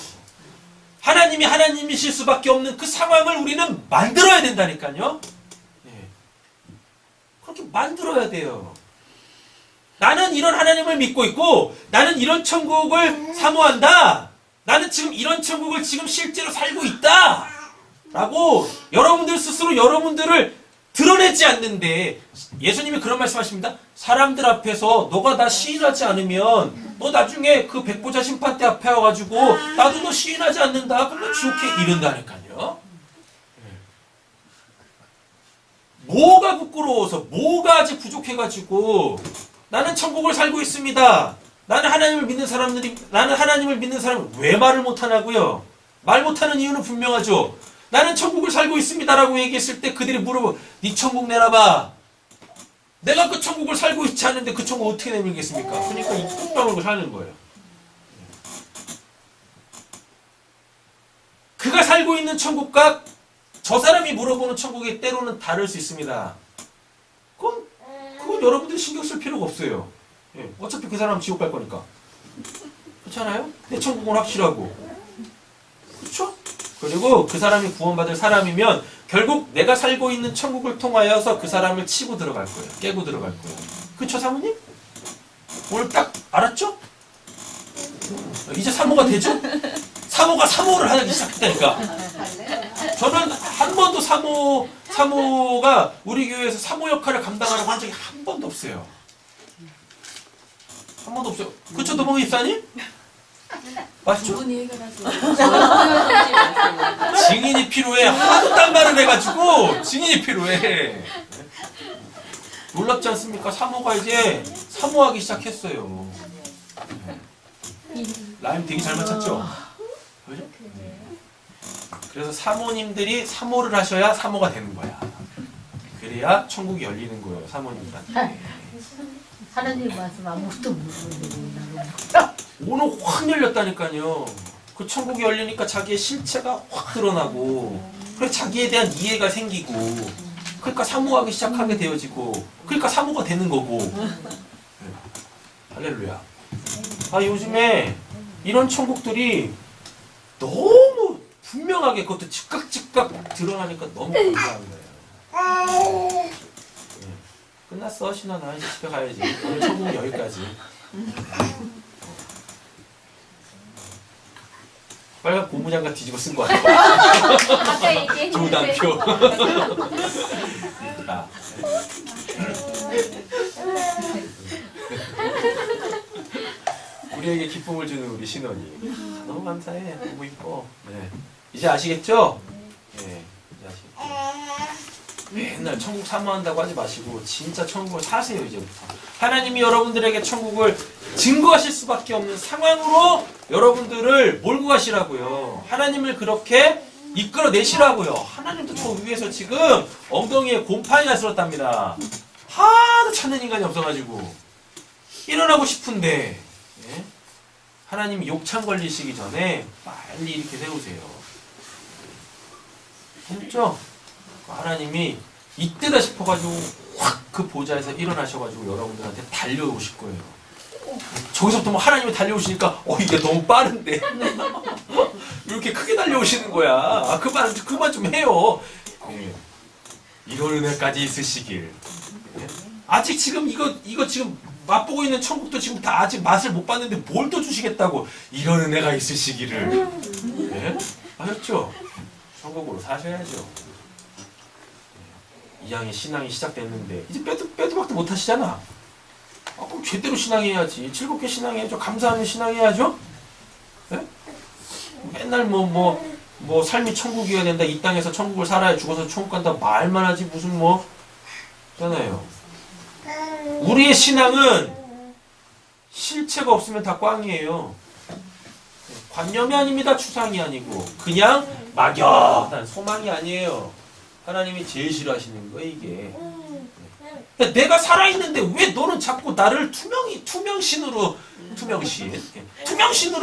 하나님이 하나님이실 수밖에 없는 그 상황을 우리는 만들어야 된다니까요. 예. 그렇게 만들어야 돼요. 나는 이런 하나님을 믿고 있고 나는 이런 천국을 사모한다. 나는 지금 이런 천국을 지금 실제로 살고 있다. 라고 여러분들 스스로 여러분들을 드러내지 않는데 예수님이 그런 말씀하십니다. 사람들 앞에서 너가 나 시인하지 않으면 너 나중에 그 백보자 심판대 앞에 와가지고 나도 너 시인하지 않는다. 그럼 너 지옥해 이른다니까요. 뭐가 부끄러워서 뭐가 아직 부족해가지고 나는 천국을 살고 있습니다. 나는 하나님을 믿는 사람을 왜 말을 못하냐고요. 말 못하는 이유는 분명하죠. 나는 천국을 살고 있습니다라고 얘기했을 때 그들이 물어보 네 천국 내놔봐. 내가 그 천국을 살고 있지 않은데 그 천국 어떻게 내밀겠습니까? 그러니까 이 뚝방으로 사는 거예요. 그가 살고 있는 천국과 저 사람이 물어보는 천국이 때로는 다를 수 있습니다. 그건 여러분들이 신경 쓸 필요가 없어요. 예, 어차피 그 사람은 지옥 갈 거니까. 그렇잖아요? 내 천국은 확실하고. 그렇죠? 그리고 그 사람이 구원받을 사람이면 결국 내가 살고 있는 천국을 통하여서 그 사람을 치고 들어갈 거예요. 깨고 들어갈 거예요. 그쵸 사모님? 오늘 딱 알았죠? 이제 사모가 되죠? 사모가 사모를 하기 시작했다니까. 저는 한 번도 사모가 우리 교회에서 사모 역할을 감당하라고 한 적이 한 번도 없어요. 한 번도 없어요. 그쵸 도봉 입사님? 맞죠? 분이 해결하세요. 증인이 필요해. 하도 딴 말을 해가지고 증인이 필요해. 놀랍지 않습니까? 사모가 이제 사모하기 시작했어요. 라임 되게 잘 맞췄죠? 그죠? 그래서 사모님들이 사모를 하셔야 사모가 되는 거야. 그래야 천국이 열리는 거예요. 사모님들한테. 하나님 말씀 아무것도 모르는데 오늘 확 열렸다니까요. 그 천국이 열리니까 자기의 실체가 확 드러나고 그래서 자기에 대한 이해가 생기고 그러니까 사모하기 시작하게 되어지고 그러니까 사모가 되는 거고. 네. 할렐루야. 아 요즘에 이런 천국들이 너무 분명하게 그것도 즉각 드러나니까 너무 감사한 거예요. 네. 끝났어 신아 나 이제 집에 가야지. 오늘 천국 여기까지. 빨간 고무장갑 뒤집어 쓴 거 같아요. 아까 얘기했는데. 조단표. 자. 우리에게 기쁨을 주는 우리 신원이. 너무 감사해. 너무 이뻐. 네. 이제 아시겠죠? 네. 이제 아시겠죠? 맨날 천국 사모한다고 하지 마시고 진짜 천국을 사세요 이제부터. 하나님이 여러분들에게 천국을 증거하실 수밖에 없는 상황으로 여러분들을 몰고 가시라고요. 하나님을 그렇게 이끌어내시라고요. 하나님도 저 위에서 지금 엉덩이에 곰팡이 나스럽답니다. 하도 찾는 인간이 없어가지고 일어나고 싶은데 예? 하나님이 욕창 걸리시기 전에 빨리 이렇게 세우세요. 그렇죠? 하나님이 이때다 싶어가지고 확 그 보좌에서 일어나셔가지고 여러분들한테 달려오실 거예요. 저기서부터 뭐 하나님이 달려오시니까 이게 너무 빠른데 이렇게 크게 달려오시는 거야. 아, 그만 좀 해요. 네. 이런 은혜까지 있으시길. 네. 아직 지금 이거 지금 맛보고 있는 천국도 지금 다 아직 맛을 못 봤는데 뭘 또 주시겠다고 이런 은혜가 있으시기를. 네? 아셨죠? 천국으로 사셔야죠. 이 양의 신앙이 시작됐는데 이제 빼도 박도 못 하시잖아. 그럼 제대로 신앙해야지. 즐겁게 신앙해야죠. 감사하는 신앙해야죠. 네? 맨날 뭐 삶이 천국이어야 된다. 이 땅에서 천국을 살아야 죽어서 천국 간다. 말만 하지 무슨 뭐 있잖아요. 우리의 신앙은 실체가 없으면 다 꽝이에요. 관념이 아닙니다. 추상이 아니고 그냥 막연한 소망이 아니에요. 하나님이 제일 싫어하시는 거예요 이게. 내가 살아있는데 왜 너는 자꾸 나를 투명신으로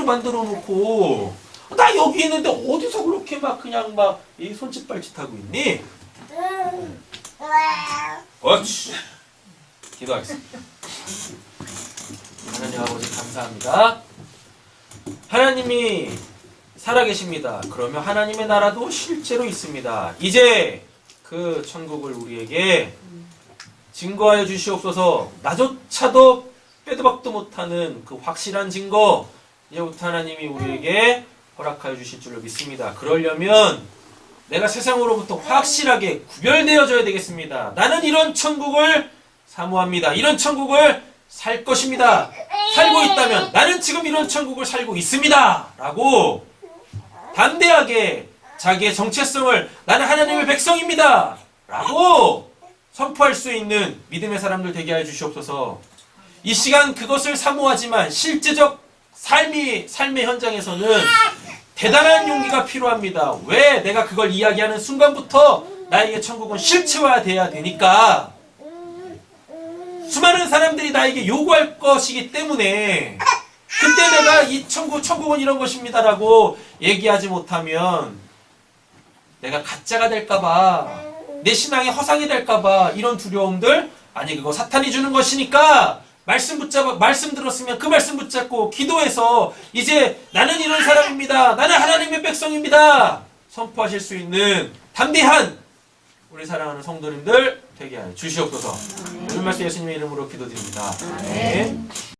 만들어 놓고 나 여기 있는데 어디서 그렇게 막 그냥 막 이 손짓발짓 하고 있니? 옳지. 기도하겠습니다. 하나님 아버지 감사합니다. 하나님이 살아계십니다. 그러면 하나님의 나라도 실제로 있습니다. 이제 그 천국을 우리에게 증거하여 주시옵소서. 나조차도 빼도 박도 못하는 그 확실한 증거 이제부터 하나님이 우리에게 허락하여 주실 줄을 믿습니다. 그러려면 내가 세상으로부터 확실하게 구별되어져야 되겠습니다. 나는 이런 천국을 사모합니다. 이런 천국을 살 것입니다. 살고 있다면 나는 지금 이런 천국을 살고 있습니다. 라고 담대하게 자기의 정체성을 나는 하나님의 백성입니다. 라고 선포할 수 있는 믿음의 사람들 되게 해 주시옵소서. 이 시간 그것을 사모하지만 실제적 삶의 현장에서는 대단한 용기가 필요합니다. 왜? 내가 그걸 이야기하는 순간부터 나에게 천국은 실체화돼야 되니까. 수많은 사람들이 나에게 요구할 것이기 때문에 그때 내가 이 천국은 이런 것입니다라고 얘기하지 못하면 내가 가짜가 될까봐, 내 신앙이 허상이 될까봐 이런 두려움들, 아니 그거 사탄이 주는 것이니까 말씀 들었으면 그 말씀 붙잡고 기도해서 이제 나는 이런 사람입니다. 나는 하나님의 백성입니다. 선포하실 수 있는 담대한 우리 사랑하는 성도님들 되게 하여 주시옵소서. 오늘 말씀 예수님의 이름으로 기도드립니다. 아멘.